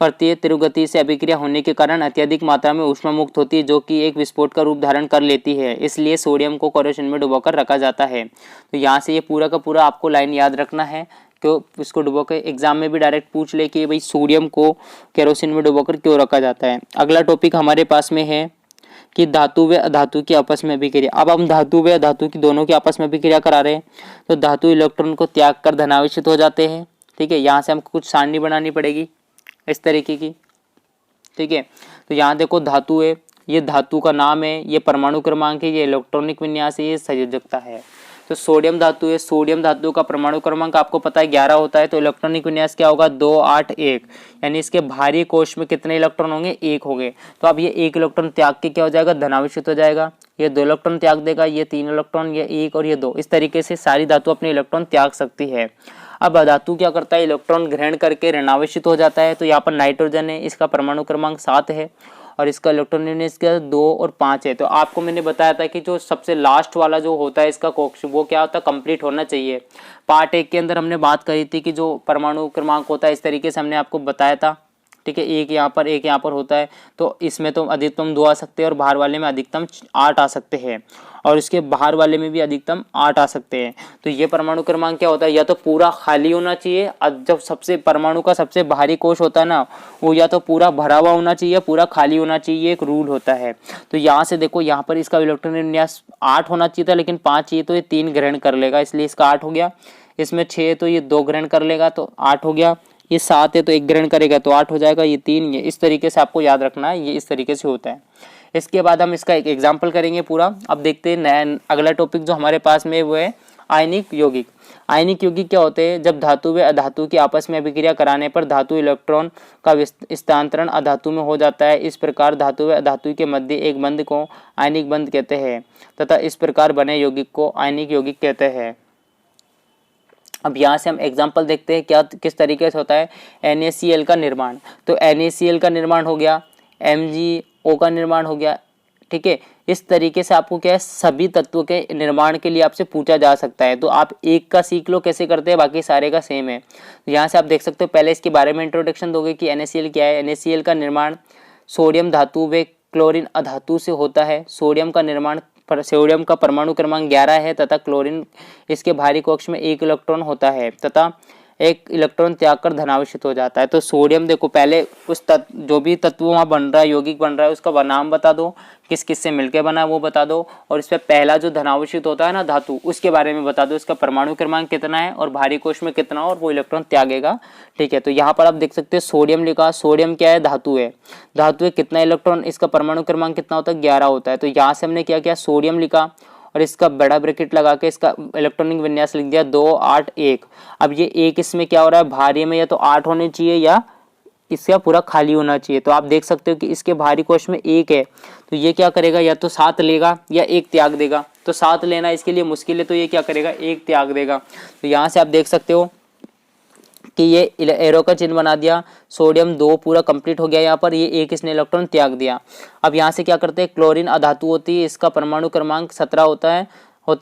Speaker 1: तीव्र गति से अभिक्रिया होने के कारण अत्यधिक मात्रा में ऊष्मा मुक्त होती है, जो कि एक विस्फोट का रूप धारण कर लेती है। इसलिए सोडियम को केरोसिन में डुबोकर रखा जाता है। तो यहाँ से ये पूरा का पूरा आपको लाइन याद रखना है, क्यों इसको डुबोकर एग्जाम में भी डायरेक्ट पूछ ले कि भाई सोडियम को केरोसिन में डुबोकर क्यों रखा जाता है। अगला टॉपिक हमारे पास में है कि धातु व अधातु की आपस में अभिक्रिया। अब हम धातु व अधातु की दोनों की आपस में अभिक्रिया करा रहे हैं। तो धातु इलेक्ट्रॉन को त्याग कर धनावेशित हो जाते हैं। ठीक है, यहाँ से हमको कुछ सारणी बनानी पड़ेगी इस तरीके की। ठीक है, तो यहाँ देखो धातु है, ये धातु का नाम है, ये परमाणु क्रमांक है, ये इलेक्ट्रॉनिक विन्यास है, ये संयोजकता है। तो सोडियम धातु है, सोडियम धातु का परमाणु क्रमांक आपको पता है 11 होता है। तो इलेक्ट्रॉनिक विन्यास क्या होगा, 2 8 1, यानी इसके भारी कोश में कितने इलेक्ट्रॉन होंगे, 1 होंगे। तो अब ये 1 इलेक्ट्रॉन त्याग के क्या हो जाएगा, धनावेशित हो जाएगा। ये 2 इलेक्ट्रॉन त्याग देगा, ये 3 इलेक्ट्रॉन, ये 1 और ये 2। इस तरीके से सारी धातु अपने इलेक्ट्रॉन त्याग सकती है। अब अधातु क्या करता है, इलेक्ट्रॉन ग्रहण करके ऋणावेशित हो जाता है। तो यहाँ पर नाइट्रोजन है, इसका परमाणु क्रमांक 7 है और इसका इलेक्ट्रॉन इसका 2 और 5 है। तो आपको मैंने बताया था कि जो सबसे लास्ट वाला जो होता है इसका कक्ष, वो क्या होता है, कंप्लीट होना चाहिए। पार्ट 1 के अंदर हमने बात करी थी कि जो परमाणु क्रमांक होता है इस तरीके से हमने आपको बताया था। ठीक है, एक यहाँ पर होता है। तो इसमें तो अधिकतम 2 आ सकते हैं और बाहर वाले में अधिकतम 8 आ सकते हैं, और इसके बाहर वाले में भी अधिकतम 8 आ सकते हैं। तो ये परमाणु क्रमांक क्या होता है, या तो पूरा खाली होना चाहिए, जब सबसे परमाणु का सबसे बाहरी कोश होता है ना, वो या तो पूरा भरा हुआ होना चाहिए, पूरा खाली होना चाहिए, एक रूल होता है। तो यहाँ से देखो, यहाँ पर इसका इलेक्ट्रॉन विन्यास 8 होना चाहिए था, लेकिन 5 चाहिए, तो ये 3 ग्रहण कर लेगा, इसलिए इसका 8 हो गया। इसमें 6 तो ये 2 ग्रहण कर लेगा, तो 8 हो गया। ये 7 है तो 1 ग्रहण करेगा, तो 8 हो जाएगा। ये 3, ये इस तरीके से आपको याद रखना है, ये इस तरीके से होता है। इसके बाद हम इसका एक एग्जाम्पल करेंगे पूरा। अब देखते हैं नया अगला टॉपिक जो हमारे पास में वो है आयनिक यौगिक। आयनिक यौगिक क्या होते हैं, जब धातु व अधातु की आपस में अभिक्रिया कराने पर धातु इलेक्ट्रॉन का स्थानांतरण अधातु में हो जाता है। इस प्रकार धातु व अधातु के मध्य एक बंध को आयनिक बंध कहते हैं तथा इस प्रकार बने यौगिक को आयनिक यौगिक कहते हैं। अब यहाँ से हम एग्जाम्पल देखते हैं क्या किस तरीके से होता है NaCl का निर्माण। तो NaCl का निर्माण हो गया, MgO का निर्माण हो गया। ठीक है, इस तरीके से आपको क्या है, सभी तत्वों के निर्माण के लिए आपसे पूछा जा सकता है। तो आप एक का सीख लो कैसे करते हैं, बाकी सारे का सेम है। तो यहाँ से आप देख सकते हो, पहले इसके बारे में इंट्रोडक्शन दोगे कि NaCl क्या है। NaCl का निर्माण सोडियम धातु व क्लोरीन अधातु से होता है। सोडियम का परमाणु क्रमांक 11 है तथा क्लोरीन इसके भारी कक्ष में 1 इलेक्ट्रॉन होता है तथा 1 इलेक्ट्रॉन त्याग कर धनावेशित हो जाता है। तो सोडियम देखो, पहले उस जो भी तत्व वहाँ बन रहा है, यौगिक बन रहा है, उसका नाम बता दो, किस किस से मिलकर बना है वो बता दो, और इस पर पहला जो धनावेशित होता है ना धातु, उसके बारे में बता दो, इसका परमाणु क्रमांक कितना है और भारी कोश में कितना और वो इलेक्ट्रॉन त्यागेगा। ठीक है, तो यहाँ पर आप देख सकते हैं सोडियम लिखा। सोडियम क्या है, धातु है। धातु है, कितना इलेक्ट्रॉन, इसका परमाणु क्रमांक कितना होता है, 11 होता है। तो यहाँ से हमने क्या किया, सोडियम लिखा और इसका बड़ा ब्रैकेट लगा के इसका इलेक्ट्रॉनिक विन्यास लिख दिया 2 8 1। अब ये 1 इसमें क्या हो रहा है, भारी में या तो 8 होने चाहिए या इसका पूरा खाली होना चाहिए। तो आप देख सकते हो कि इसके बाहरी कोश में 1 है, तो ये क्या करेगा, या तो 7 लेगा या 1 त्याग देगा। तो 7 लेना इसके लिए मुश्किल है, तो ये क्या करेगा, 1 त्याग देगा। तो यहाँ से आप देख सकते हो कि ये एरो का चिन्ह बना दिया, सोडियम 2 पूरा कंप्लीट हो गया यहाँ पर, ये 1 इसने इलेक्ट्रॉन त्याग दिया। अब यहाँ से क्या करते हैं, क्लोरीन अधातु होती है, इसका परमाणु क्रमांक 17 होता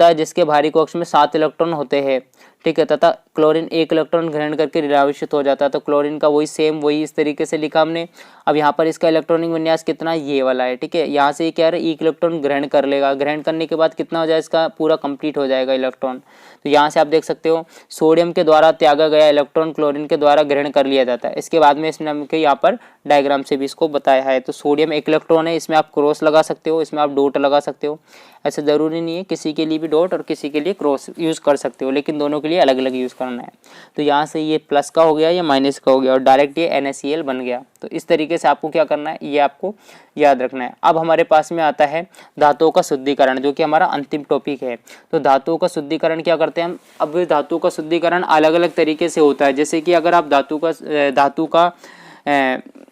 Speaker 1: है जिसके बाहरी कक्ष में 7 इलेक्ट्रॉन होते हैं, ठीक है, तथा क्लोरीन 1 इलेक्ट्रॉन ग्रहण करके निराविष्ट हो जाता है। तो क्लोरीन का वही इस तरीके से लिखा हमने। अब यहाँ पर इसका इलेक्ट्रॉनिक विन्यास कितना, ये वाला है, ठीक है। यहाँ से ये क्या है, 1 इलेक्ट्रॉन ग्रहण कर लेगा, ग्रहण करने के बाद कितना हो जाए, इसका पूरा कंप्लीट हो जाएगा इलेक्ट्रॉन। तो यहाँ से आप देख सकते हो सोडियम के द्वारा त्यागा गया इलेक्ट्रॉन क्लोरीन के द्वारा ग्रहण कर लिया जाता है। इसके बाद में इसने हमको यहाँ पर डायग्राम से भी इसको बताया है। तो सोडियम 1 इलेक्ट्रॉन है, इसमें आप क्रॉस लगा सकते हो, इसमें आप डॉट लगा सकते हो, ऐसे ज़रूरी नहीं है, किसी के लिए भी डॉट और किसी के लिए क्रॉस यूज़ कर सकते हो, लेकिन दोनों के लिए अलग अलग यूज़ करना है। तो यहाँ से ये प्लस का हो गया, ये माइनस का हो गया और डायरेक्ट ये NaCl बन गया। तो इस तरीके से आपको क्या करना है, ये आपको याद रखना है। अब हमारे पास में आता है धातुओं का शुद्धिकरण, जो कि हमारा अंतिम टॉपिक है। तो धातुओं का शुद्धिकरण क्या करते हैं हम, अब धातु का शुद्धिकरण अलग अलग तरीके से होता है। जैसे कि अगर आप धातु का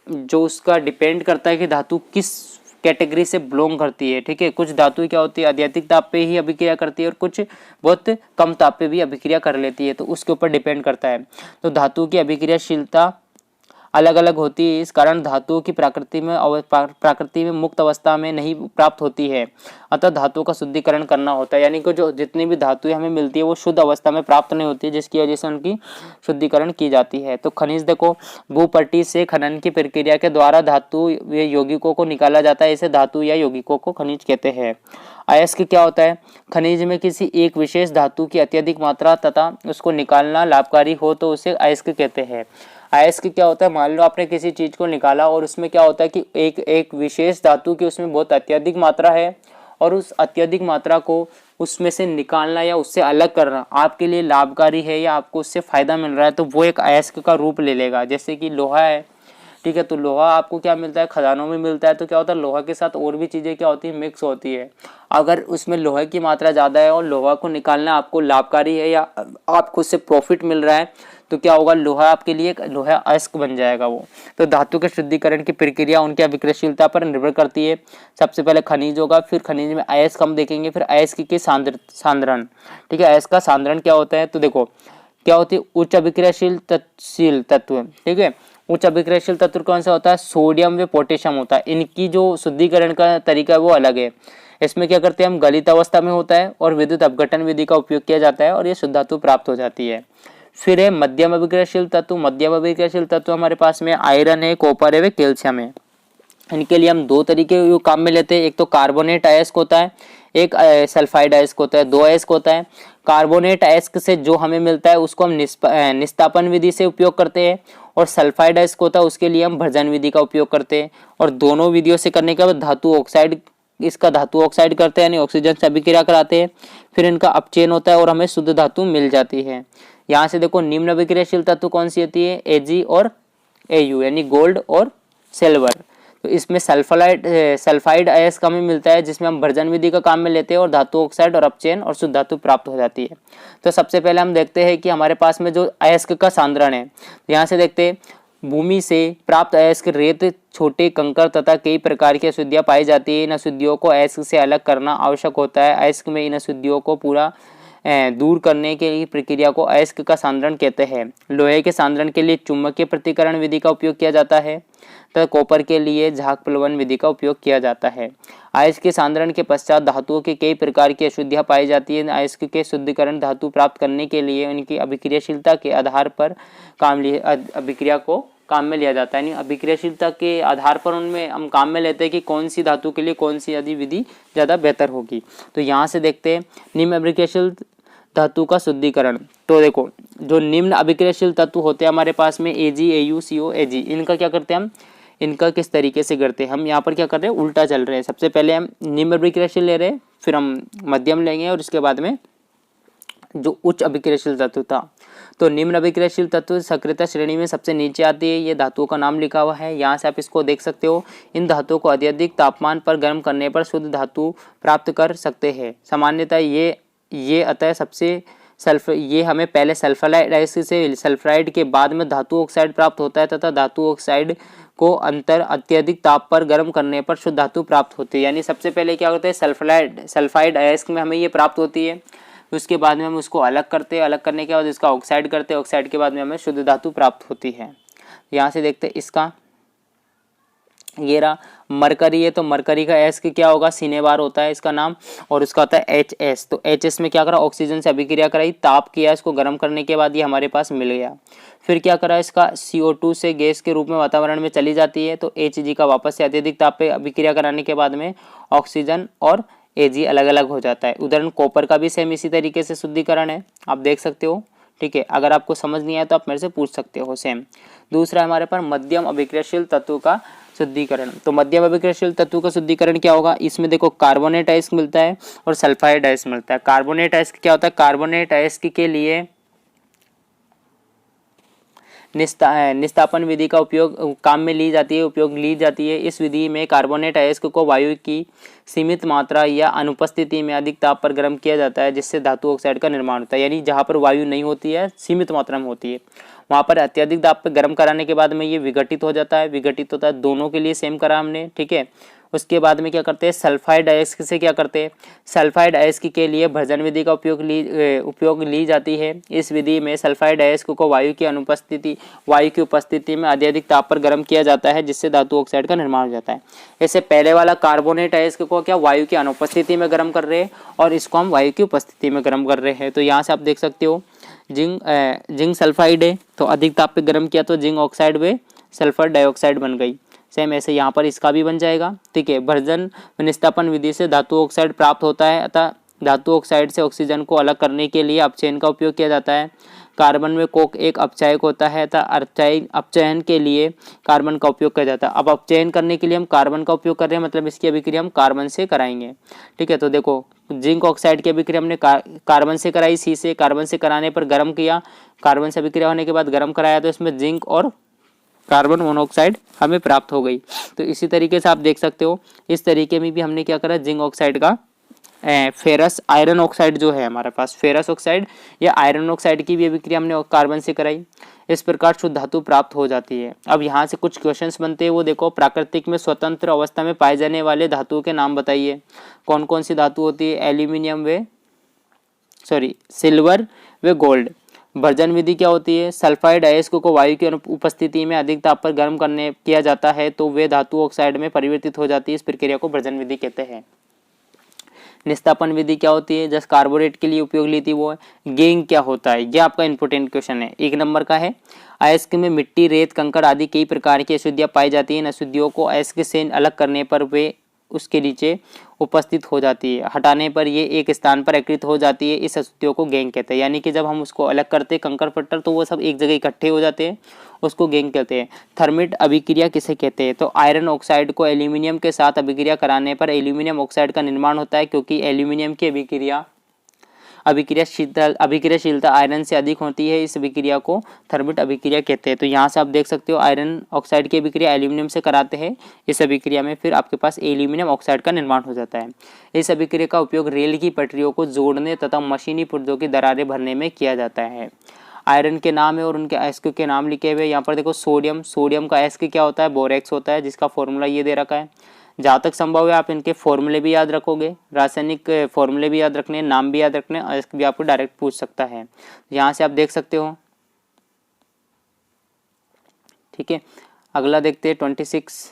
Speaker 1: जो उसका डिपेंड करता है कि धातु किस कैटेगरी से बिलोंग करती है, ठीक है। कुछ धातु क्या होती है, अत्यधिक ताप पे ही अभिक्रिया करती है और कुछ बहुत कम ताप पे भी अभिक्रिया कर लेती है, तो उसके ऊपर डिपेंड करता है। तो धातु की अभिक्रियाशीलता अलग अलग होती है, इस कारण धातुओं की प्रकृति में मुक्त अवस्था में नहीं प्राप्त होती है, अतः धातुओं का शुद्धिकरण करना होता है। यानी कि जो जितनी भी धातुएं हमें मिलती है वो शुद्ध अवस्था में प्राप्त नहीं होती है, जिसकी वजह से उनकी शुद्धिकरण की जाती है। तो खनिज देखो, भूपट्टी से खनन की प्रक्रिया के द्वारा धातु या यौगिकों को निकाला जाता है, इसे धातु या यौगिकों को खनिज कहते हैं। अयस्क क्या होता है, खनिज में किसी एक विशेष धातु की अत्यधिक मात्रा तथा उसको निकालना लाभकारी हो तो उसे अयस्क कहते हैं। अयस्क क्या होता है, मान लो आपने किसी चीज को निकाला और उसमें क्या होता है कि एक विशेष धातु की उसमें बहुत अत्यधिक मात्रा है और उस अत्यधिक मात्रा को उसमें से निकालना या उससे अलग करना आपके लिए लाभकारी है या आपको उससे फायदा मिल रहा है, तो वो एक अयस्क का रूप ले लेगा। जैसे कि लोहा है, ठीक है, तो लोहा आपको क्या मिलता है, खदानों में मिलता है, तो क्या होता है लोहा के साथ और भी चीज़ें क्या होती है, मिक्स होती है। अगर उसमें लोहे की मात्रा ज़्यादा है और लोहा को निकालना आपको लाभकारी है या आपको उससे प्रॉफिट मिल रहा है, तो क्या होगा, लोहा आपके लिए लोहा अयस्क बन जाएगा वो। तो धातु के शुद्धिकरण की प्रक्रिया उनकी अभिक्रियाशीलता पर निर्भर करती है। सबसे पहले खनिज होगा, फिर खनिज में अयस्क हम देखेंगे, फिर अयस्क के सांद्रण, ठीक है। अयस्क का सांद्रण क्या होता है, तो देखो क्या होती है, उच्च अभिक्रियाशील तत्व, ठीक है। उच्च अभिक्रियाशील तत्व कौन सा होता है, सोडियम व पोटेशियम होता है। इनकी जो शुद्धिकरण का तरीका है वो अलग है। इसमें क्या करते हैं हम, गलित अवस्था में होता है और विद्युत अपघटन विधि का उपयोग किया जाता है और ये शुद्ध धातु प्राप्त हो जाती है। फिर है मध्यम अभिक्रियाशील तत्व। मध्यम अभिक्रियाशील तत्व हमारे पास में आयरन है, कॉपर है व कैल्शियम है। इनके लिए हम 2 तरीके काम में लेते हैं, एक तो कार्बोनेट अयस्क होता है, एक सल्फाइड अयस्क होता है, 2 अयस्क होता है। कार्बोनेट अयस्क से जो हमें मिलता है उसको हम निस्तापन विधि से उपयोग करते हैं और सल्फाइड अयस्क होता है उसके लिए हम भर्जन विधि का उपयोग करते हैं। और दोनों विधियों से करने के बाद धातु ऑक्साइड करते हैं, यानी ऑक्सीजन से अभिक्रिया कराते हैं, फिर इनका अपचयन होता है और हमें शुद्ध धातु मिल जाती है। यहाँ से देखो निम्न अभिक्रियाशील तत्व कौन सी होती है, Ag और Au, यानी गोल्ड और सिल्वर। तो इसमें सल्फाइड अयस्क हमें मिलता है जिसमें हम भर्जन विधि का काम में लेते हैं और धातु ऑक्साइड और अपचयन और शुद्ध धातु प्राप्त हो जाती है। तो सबसे पहले हम देखते हैं कि हमारे पास में जो अयस्क का सांद्रण है, यहाँ से देखते हैं भूमि से प्राप्त अयस्क, रेत, छोटे कंकर तथा कई प्रकार की अशुद्धियां पाई जाती है। इन अशुद्धियों को अयस्क से अलग करना आवश्यक होता है। अयस्क में इन अशुद्धियों को पूरा दूर करने के प्रक्रिया को अयस्क का सांद्रण कहते हैं। लोहे के सांद्रण के लिए चुंबकीय पृथक्करण विधि का उपयोग किया जाता है तथा कॉपर के लिए झाग प्लवन विधि का उपयोग किया जाता है। अयस्क के सांद्रण के पश्चात धातुओं के कई प्रकार की अशुद्धियां पाई जाती हैं। अयस्क के शुद्धिकरण धातु प्राप्त करने के लिए उनकी अभिक्रियाशीलता के आधार पर अभिक्रिया को काम में लिया जाता है। यानी अभिक्रियाशीलता के आधार पर उनमें हम काम में लेते हैं कि कौन सी धातु के लिए कौन सी आदि विधि ज़्यादा बेहतर होगी। तो यहाँ से देखते हैं निम्न अभिक्रियाशील धातु का शुद्धिकरण। तो देखो जो निम्न अभिक्रियाशील तत्व होते हैं हमारे पास में Ag, Au, CO, Ag, इनका क्या करते हैं हम, इनका किस तरीके से करते हैं हम, यहाँ पर क्या कर रहे हैं, उल्टा चल रहे हैं। सबसे पहले हम निम्न अभिक्रियाशील ले रहे हैं, फिर हम मध्यम लेंगे और इसके बाद में जो उच्च अभिक्रियाशील तत्व था। तो निम्न अभिक्रियाशील तत्व सक्रियता श्रेणी में सबसे नीचे आती है। ये धातुओं का नाम लिखा हुआ है, यहाँ से आप इसको देख सकते हो। इन धातुओं को अत्यधिक तापमान पर गर्म करने पर शुद्ध धातु प्राप्त कर सकते हैं। सामान्यतः ये अतः सबसे ये हमें पहले सल्फराइड अयस्क से सल्फराइड के बाद में धातु ऑक्साइड प्राप्त होता है तथा धातु ऑक्साइड को अंतर अत्यधिक ताप पर गर्म करने पर शुद्ध धातु प्राप्त होती है। यानी सबसे पहले क्या होता है, सल्फाइड अयस्क में हमें ये प्राप्त होती है, उसके बाद में हम उसको अलग करते हैं, अलग करने के बाद इसका ऑक्साइड करते हैं, ऑक्साइड के बाद में हमें शुद्ध धातु प्राप्त होती है। यहाँ से देखते हैं इसका, ये रहा मरकरी है, तो मरकरी का अयस्क क्या होगा, सिनेबार होता है इसका नाम, और उसका होता है HS। तो HS में क्या करा, ऑक्सीजन से अभिक्रिया कराई, ताप किया, इसको गर्म करने के बाद ये हमारे पास मिल गया। फिर क्या करा, इसका CO2 से गैस के रूप में वातावरण में चली जाती है, तो Hg का वापस से अत्यधिक ताप पे अभिक्रिया कराने के बाद में ऑक्सीजन और Ag अलग अलग हो जाता है। उदाहरण कॉपर का भी सेम इसी तरीके से शुद्धिकरण है, आप देख सकते हो। ठीक है, अगर आपको समझ नहीं आया तो आप मेरे से पूछ सकते हो सेम। दूसरा हमारे पास मध्यम अभिक्रियाशील तत्व का शुद्धिकरण। तो मध्यम अभिक्रियाशील तत्व का शुद्धिकरण क्या होगा, इसमें देखो कार्बोनेट अयस्क मिलता है और सल्फाइड अयस्क मिलता है। कार्बोनेट अयस्क क्या होता है, कार्बोनेट अयस्क के लिए निस्तापन विधि का उपयोग काम में ली जाती है, इस विधि में कार्बोनेट अयस्क को वायु की सीमित मात्रा या अनुपस्थिति में अधिक ताप पर गर्म किया जाता है, जिससे धातु ऑक्साइड का निर्माण होता है। यानी जहाँ पर वायु नहीं होती है, सीमित मात्रा में होती है, वहाँ पर अत्यधिक ताप पर गर्म कराने के बाद में ये विघटित हो जाता है, दोनों के लिए सेम करा हमने। ठीक है, उसके बाद में क्या करते हैं, सल्फाइड अयस्क से क्या करते हैं, सल्फाइड अयस्क के लिए भर्जन विधि का उपयोग ली जाती है। इस विधि में सल्फाइड अयस्क को वायु की उपस्थिति में अत्यधिक ताप पर गर्म किया जाता है, जिससे धातु ऑक्साइड का निर्माण हो जाता है। ऐसे पहले वाला कार्बोनेट अयस्क को क्या वायु की अनुपस्थिति में गर्म कर रहे हैं और इसको हम वायु की उपस्थिति में गर्म कर रहे हैं। तो यहाँ से आप देख सकते हो जिंक सल्फाइड है, तो अधिक ताप पे गर्म किया तो जिंक ऑक्साइड व सल्फर डाइऑक्साइड बन गई। सेम ऐसे यहाँ पर इसका भी बन जाएगा। ठीक है, भर्जन निस्तापन विधि से धातु ऑक्साइड प्राप्त होता है, अतः धातु ऑक्साइड से ऑक्सीजन को अलग करने के लिए अपचयन का उपयोग किया जाता है। कार्बन में कोक एक अपचायक होता है, अतः अपचयन के लिए कार्बन का उपयोग किया जाता है। अब अपचयन करने के लिए हम कार्बन का उपयोग कर रहे हैं, मतलब इसकी अभिक्रिया हम कार्बन से कराएंगे। ठीक है, तो देखो जिंक ऑक्साइड की अभिक्रिया हमने कार्बन से कराई, सी से कार्बन से कराने पर गर्म किया, कार्बन से अभिक्रिया होने के बाद गर्म कराया, तो इसमें जिंक और कार्बन मोनोऑक्साइड हमें प्राप्त हो गई। तो इसी तरीके से आप देख सकते हो, इस तरीके में भी हमने क्या करा, जिंक ऑक्साइड का फेरस आयरन ऑक्साइड जो है हमारे पास, फेरस ऑक्साइड या आयरन ऑक्साइड की भी अभिक्रिया हमने कार्बन से कराई। इस प्रकार शुद्ध धातु प्राप्त हो जाती है। अब यहाँ से कुछ क्वेश्चंस बनते हैं, वो देखो, प्राकृतिक में स्वतंत्र अवस्था में पाए जाने वाले धातुओं के नाम बताइए। कौन कौन सी धातु होती है, एल्यूमिनियम सिल्वर व गोल्ड। भर्जन विधि क्या होती है, सल्फाइड अयस्क को वायु की उपस्थिति में अधिक ताप पर गर्म किया जाता है, तो वे धातु ऑक्साइड में परिवर्तित हो जाती है, इस प्रक्रिया को भर्जन विधि कहते हैं। निस्तापन विधि क्या होती है, जैसे कार्बोरेट के लिए उपयोग ली थी वो है। गेंग क्या होता है, ये आपका इंपोर्टेंट क्वेश्चन है, 1 नंबर का है। अयस्क में मिट्टी, रेत, कंकड़ आदि कई प्रकार की अशुद्धियां पाई जाती हैं। अशुद्धियों को अयस्क से अलग करने पर वे उसके नीचे उपस्थित हो जाती है, हटाने पर ये एक स्थान पर एकत्रित हो जाती है, इस अशुद्धियों को गैंग कहते हैं। यानी कि जब हम उसको अलग करते हैं कंकड़ पत्थर, तो वो सब एक जगह इकट्ठे हो जाते हैं, उसको गैंग कहते हैं। थर्मिट अभिक्रिया किसे कहते हैं, तो आयरन ऑक्साइड को एल्यूमिनियम के साथ अभिक्रिया कराने पर एल्यूमिनियम ऑक्साइड का निर्माण होता है, क्योंकि एल्यूमिनियम की अभिक्रियाशीलता आयरन से अधिक होती है, इस अभिक्रिया को थर्मिट अभिक्रिया कहते हैं। तो यहाँ से आप देख सकते हो, आयरन ऑक्साइड की अभिक्रिया एल्यूमिनियम से कराते हैं, इस अभिक्रिया में फिर आपके पास एल्यूमिनियम ऑक्साइड का निर्माण हो जाता है। इस अभिक्रिया का उपयोग रेल की पटरियों को जोड़ने तथा मशीनी पुर्जों की दरारें भरने में किया जाता है। आयरन के नाम है और उनके अयस्क के नाम लिखे हुए। यहाँ पर देखो, सोडियम का अयस्क क्या होता है, बोरेक्स होता है, जिसका फॉर्मूला ये दे रखा है। जहाँ तक संभव है आप इनके फॉर्मूले भी याद रखोगे, रासायनिक फॉर्मूले भी याद रखने, नाम भी याद रखने, अयस्क भी आपको डायरेक्ट पूछ सकता है। यहाँ से आप देख सकते हो। ठीक है, अगला देखते हैं 26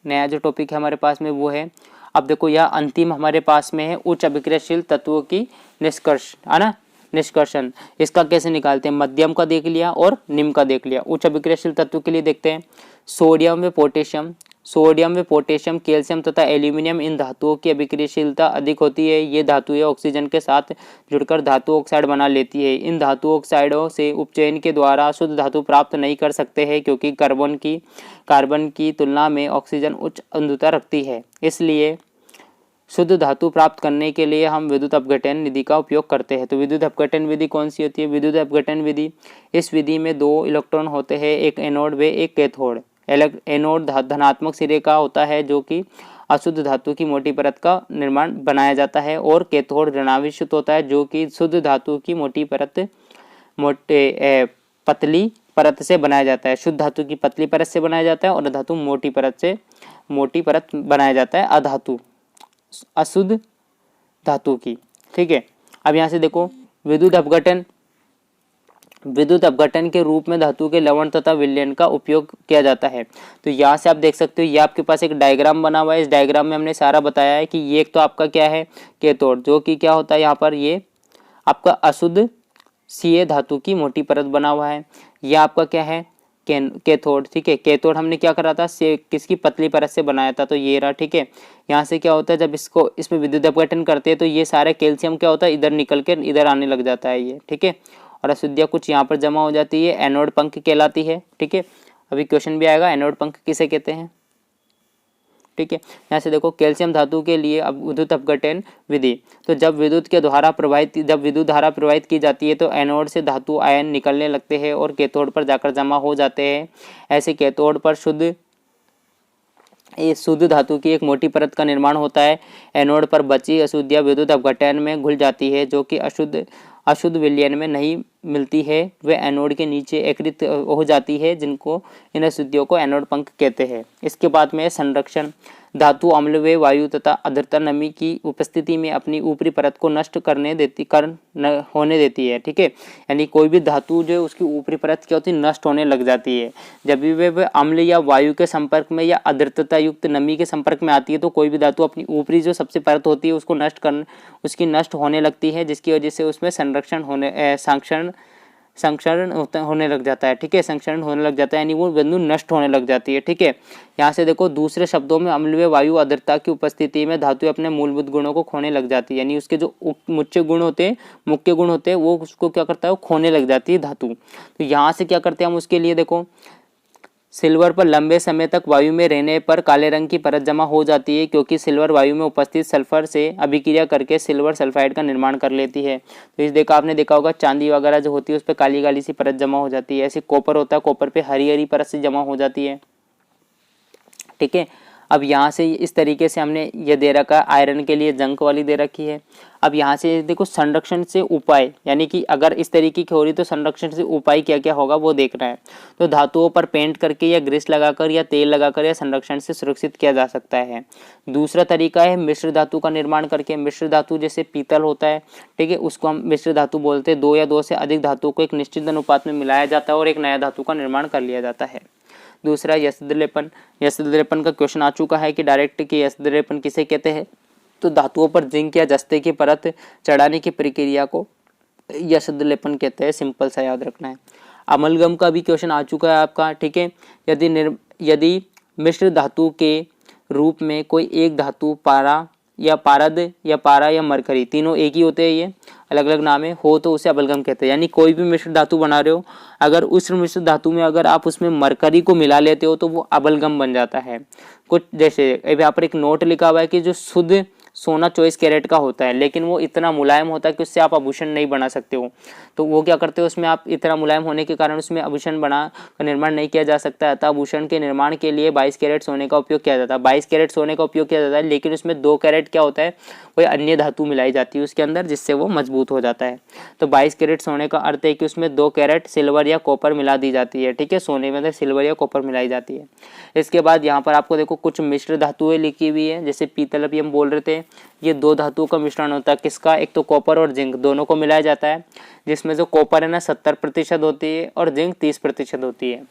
Speaker 1: नया जो टॉपिक है हमारे पास में वो है। अब देखो, यह अंतिम हमारे पास में है उच्च अभिक्रियाशील तत्वों की निष्कर्ष, है ना, निष्कर्षण। इसका कैसे निकालते हैं, मध्यम का देख लिया और निम्न का देख लिया। उच्च अभिक्रियाशील तत्व के लिए देखते हैं, सोडियम व पोटेशियम, कैल्शियम तथा एल्यूमिनियम, इन धातुओं की अभिक्रियाशीलता अधिक होती है। ये धातुएं ऑक्सीजन के साथ जुड़कर धातु ऑक्साइड बना लेती है। इन धातु ऑक्साइडों से उपचयन के द्वारा शुद्ध धातु प्राप्त नहीं कर सकते हैं, क्योंकि कार्बन की तुलना में ऑक्सीजन उच्च अंधुता रखती है। इसलिए शुद्ध धातु प्राप्त करने के लिए हम विद्युत अपघटन विधि का उपयोग करते हैं। तो विद्युत अपघटन विधि कौन सी होती है, विद्युत अपघटन विधि, इस विधि में 2 इलेक्ट्रॉन होते हैं, एक एनोड व एक कैथोड। एनोड धनात्मक सिरे का होता है, जो कि अशुद्ध धातु की मोटी परत का निर्माण बनाया जाता है। और कैथोड ऋणावेशित होता है जो कि शुद्ध धातु की मोटी परत पतली परत से बनाया जाता है। शुद्ध धातु की पतली परत से बनाया जाता है और अधातु मोटी परत बनाया जाता है अधातु अशुद्ध धातु की। ठीक है, अब यहाँ से देखो विद्युत अपघटन के रूप में धातु के लवण तथा विलयन का उपयोग किया जाता है। तो यहाँ से आप देख सकते हो, ये आपके पास एक डायग्राम बना हुआ है। इस डायग्राम में हमने सारा बताया है कि ये एक तो आपका क्या है, कैथोड, जो कि क्या होता है यहाँ पर, ये आपका अशुद्ध सीए धातु की मोटी परत बना हुआ है। यह आपका क्या है, कैथोड। ठीक है, कैथोड हमने क्या करा था, किसकी पतली परत से बनाया था, तो ये रहा। ठीक है, यहाँ से क्या होता है, जब इसमें विद्युत अपघटन करते हैं तो ये सारे कैल्शियम क्या होता है, इधर निकल के इधर आने लग जाता है ये। ठीक है, और अशुद्धियाँ कुछ यहाँ पर जमा हो जाती है, एनोड पंख कहलाती है। ठीक है, अभी क्वेश्चन भी आएगा, एनोड पंख किसे कहते हैं। ठीक है, यहाँ से देखो कैल्शियम धातु के लिए अब विद्युत अपघटन विधि। तो जब विद्युत धारा प्रवाहित की जाती है तो एनोड से धातु आयन निकलने लगते हैं और कैथोड पर जाकर जमा हो जाते हैं। ऐसे कैथोड पर शुद्ध धातु की एक मोटी परत का निर्माण होता है। एनोड पर बची अशुद्धियाँ विद्युत अपघटन में घुल जाती है, जो कि अशुद्ध विलयन में नहीं मिलती है, वे एनोड के नीचे एकत्रित हो जाती है, जिनको इन अशुद्धियों को एनोड पंख कहते हैं। इसके बाद में संरक्षण। धातु अम्ल व वायु तथा आर्द्रता नमी की उपस्थिति में अपनी ऊपरी परत को नष्ट होने देती है। ठीक है, यानी कोई भी धातु जो उसकी ऊपरी परत क्या होती है, नष्ट होने लग जाती है। जब भी वे अम्ल या वायु के संपर्क में या आर्द्रता युक्त नमी के संपर्क में आती है तो कोई भी धातु अपनी ऊपरी जो सबसे परत होती है उसको उसकी नष्ट होने लगती है, जिसकी वजह से उसमें संक्षरण होने लग जाता है। ठीक है, संक्षरण होने लग जाता है, यानी वो बिंदु नष्ट होने लग जाती है। ठीक है, यहाँ से देखो दूसरे शब्दों में अम्ल व वायु आर्द्रता की उपस्थिति में धातु अपने मूलभूत गुणों को खोने लग जाती है, यानी उसके जो मुख्य गुण होते हैं वो उसको क्या करता है, वो खोने लग जाती है धातु। तो यहाँ से क्या करते हैं हम, उसके लिए देखो सिल्वर पर लंबे समय तक वायु में रहने पर काले रंग की परत जमा हो जाती है, क्योंकि सिल्वर वायु में उपस्थित सल्फर से अभिक्रिया करके सिल्वर सल्फाइड का निर्माण कर लेती है। तो इस आपने देखा होगा चांदी वगैरह जो होती है उस पर काली काली सी परत जमा हो जाती है। ऐसे कॉपर होता है, कॉपर पे हरी हरी परत से जमा हो जाती है। ठीक है, अब यहाँ से इस तरीके से हमने ये दे रखा है, आयरन के लिए जंक वाली दे रखी है। अब यहाँ से देखो संरक्षण से उपाय, यानी कि अगर इस तरीके की हो रही तो संरक्षण से उपाय क्या क्या होगा वो देखना है। तो धातुओं पर पेंट करके या ग्रीस लगाकर या तेल लगाकर या संरक्षण से सुरक्षित किया जा सकता है। दूसरा तरीका है मिश्र धातु का निर्माण करके। मिश्र धातु जैसे पीतल होता है, ठीक है, उसको हम मिश्र धातु बोलते हैं। 2 या 2 से अधिक धातु को एक निश्चित अनुपात में मिलाया जाता है और एक नया धातु का निर्माण कर लिया जाता है। दूसरा यशद्रलेपन। यशद्रलेपन का क्वेश्चन आ चुका है कि डायरेक्ट कि यशद्रलेपन किसे कहते हैं, तो धातुओं पर जिंक या जस्ते की परत चढ़ाने की प्रक्रिया को यशद्रलेपन कहते हैं। सिंपल सा याद रखना है। अमलगम का भी क्वेश्चन आ चुका है आपका। ठीक है, यदि मिश्र धातु के रूप में कोई एक धातु पारा या मरकरी, तीनों एक ही होते हैं, ये अलग अलग नाम है, हो तो उसे अबलगम कहते हैं। यानी कोई भी मिश्र धातु बना रहे हो, अगर उस मिश्र धातु में अगर आप उसमें मरकरी को मिला लेते हो तो वो अबलगम बन जाता है। कुछ जैसे यहाँ पर एक नोट लिखा हुआ है कि जो शुद्ध सोना 24 कैरेट का होता है, लेकिन वो इतना मुलायम होता है कि उससे आप आभूषण नहीं बना सकते हो। तो वो क्या करते हो, उसमें आप इतना मुलायम होने के कारण उसमें आभूषण का निर्माण नहीं किया जा सकता है। अतः आभूषण के निर्माण के लिए 22 कैरेट सोने का उपयोग किया जाता है। 22 कैरेट सोने का उपयोग किया जाता है, लेकिन उसमें 2 कैरेट क्या होता है, कोई अन्य धातु मिलाई जाती है उसके अंदर, जिससे वो मजबूत हो जाता है। तो 22 कैरेट सोने का अर्थ है कि उसमें 2 कैरेट सिल्वर या कॉपर मिला दी जाती है। ठीक है, सोने में सिल्वर या कॉपर मिलाई जाती है। इसके बाद यहाँ पर आपको देखो कुछ मिश्र धातुएं लिखी हुई है, जैसे पीतल अभी हम बोल रहे थे, ये 2 धातुओं का मिश्रण होता है। किसका, एक तो कॉपर और जिंक दोनों को मिलाया जाता है, जिसमें जो कॉपर है ना 70% होती है और जिंक 30% होती है।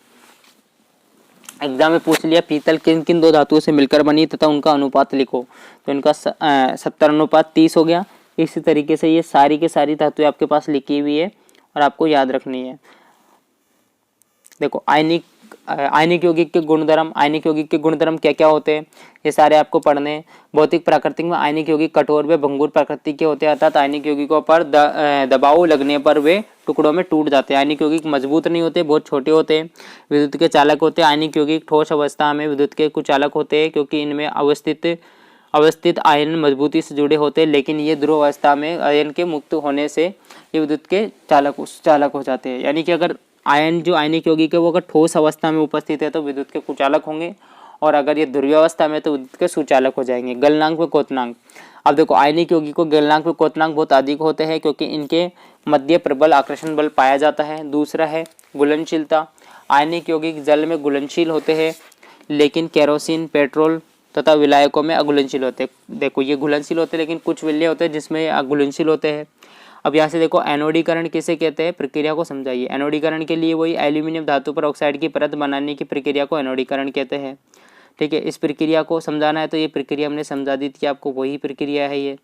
Speaker 1: एग्जाम में पूछ लिया पीतल किन किन 2 धातुओं से मिलकर बनी तथा उनका अनुपात लिखो, तो इनका 70:30 हो गया। इसी तरीके से ये सारी के सारी धातुएं आपके पास लिखी हुई है और आपको याद रखनी है। देखो आयनिक यौगिक के गुणधर्म। आयनिक यौगिक के गुणधर्म क्या क्या होते हैं, ये सारे आपको पढ़ने हैं। भौतिक प्राकृतिक में आयनिक यौगिक कठोर व भंगुर प्रकृति के होते हैं, अर्थात आयनिक यौगिकों पर दबाव लगने पर वे टुकड़ों में टूट जाते हैं। आयनिक यौगिक मजबूत नहीं होते, बहुत छोटे होते हैं, विद्युत के चालक होते हैं। आयनिक यौगिक ठोस अवस्था में विद्युत के कुचालक होते हैं, क्योंकि इनमें अवस्थित आयन मजबूती से जुड़े होते हैं, लेकिन ये ध्रुव अवस्था में आयन के मुक्त होने से ये विद्युत के चालक हो जाते हैं। यानी कि अगर आयन जो आयनिक यौगिक है वो अगर ठोस अवस्था में उपस्थित है तो विद्युत के कुचालक होंगे, और अगर ये ध्रुवीय में तो विद्युत के सुचालक हो जाएंगे। गलनांक व क्वथनांक, अब देखो आयनिक यौगिक को गलनांक व क्वथनांक बहुत अधिक होते हैं क्योंकि इनके मध्य प्रबल आकर्षण बल पाया जाता है। दूसरा है घुलनशीलता, आयनिक यौगिक जल में घुलनशील होते हैं लेकिन केरोसिन, पेट्रोल तथा विलायकों में अघुलनशील होते हैं। देखो ये घुलनशील होते हैं लेकिन कुछ विलय होते हैं जिसमें अघुलनशील होते हैं। अब यहाँ से देखो एनोडीकरण किसे कहते हैं, प्रक्रिया को समझाइए। एनोडीकरण के लिए वही एल्यूमिनियम धातु पर ऑक्साइड की परत बनाने की प्रक्रिया को एनोडीकरण कहते हैं। ठीक है, इस प्रक्रिया को समझाना है तो ये प्रक्रिया हमने समझा दी थी आपको, वही प्रक्रिया है ये।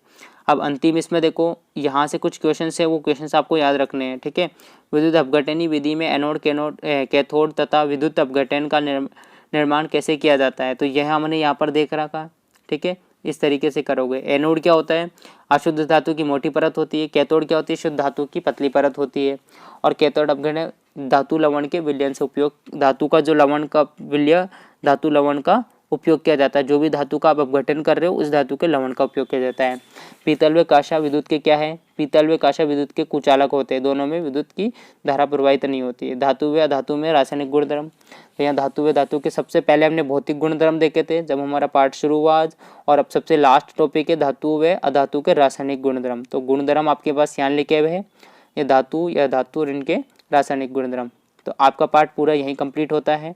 Speaker 1: अब अंतिम इसमें देखो यहाँ से कुछ क्वेश्चन है, वो क्वेश्चन आपको याद रखने हैं। ठीक है, विद्युत अपघटनी विधि में एनोड कैथोड तथा विद्युत अपघटन का निर्माण कैसे किया जाता है, तो यह हमने यहाँ पर देख रखा। ठीक है, इस तरीके से करोगे। एनोड क्या होता है, अशुद्ध धातु की मोटी परत होती है। कैथोड क्या होती है, शुद्ध धातु की पतली परत होती है। और कैथोड अपघटन धातु लवण के विलयन से उपयोग, धातु का जो लवण का विलय, धातु लवण का उपयोग किया जाता है। जो भी धातु का आप अपघटन कर रहे हो उस धातु के लवण का उपयोग किया जाता है। पीतल व कांसा विद्युत के क्या है, पीतल व कांसा विद्युत के कुचालक होते हैं। दोनों में विद्युत की धारा प्रवाहित नहीं होती है। धातु व अधातु में रासायनिक गुणधर्म, तो यहाँ धातु व धातु के सबसे पहले हमने भौतिक गुणधर्म देखे थे जब हमारा पार्ट शुरू हुआ आज, और अब सबसे लास्ट टॉपिक है धातु व अधातु के रासायनिक गुणधर्म। तो गुणधर्म आपके पास यहाँ लिखे हुए हैं, ये धातु या धातु और इनके रासायनिक गुणधर्म। तो आपका पार्ट पूरा यहीं कंप्लीट होता है।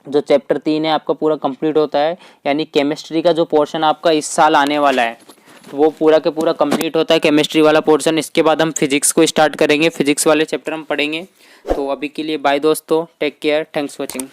Speaker 1: जो चैप्टर 3 है आपका पूरा कंप्लीट होता है, यानी केमिस्ट्री का जो पोर्शन आपका इस साल आने वाला है वो पूरा के पूरा कंप्लीट होता है, केमिस्ट्री वाला पोर्शन। इसके बाद हम फिजिक्स को स्टार्ट करेंगे, फिजिक्स वाले चैप्टर हम पढ़ेंगे। तो अभी के लिए बाय दोस्तों, take care, thanks for watching.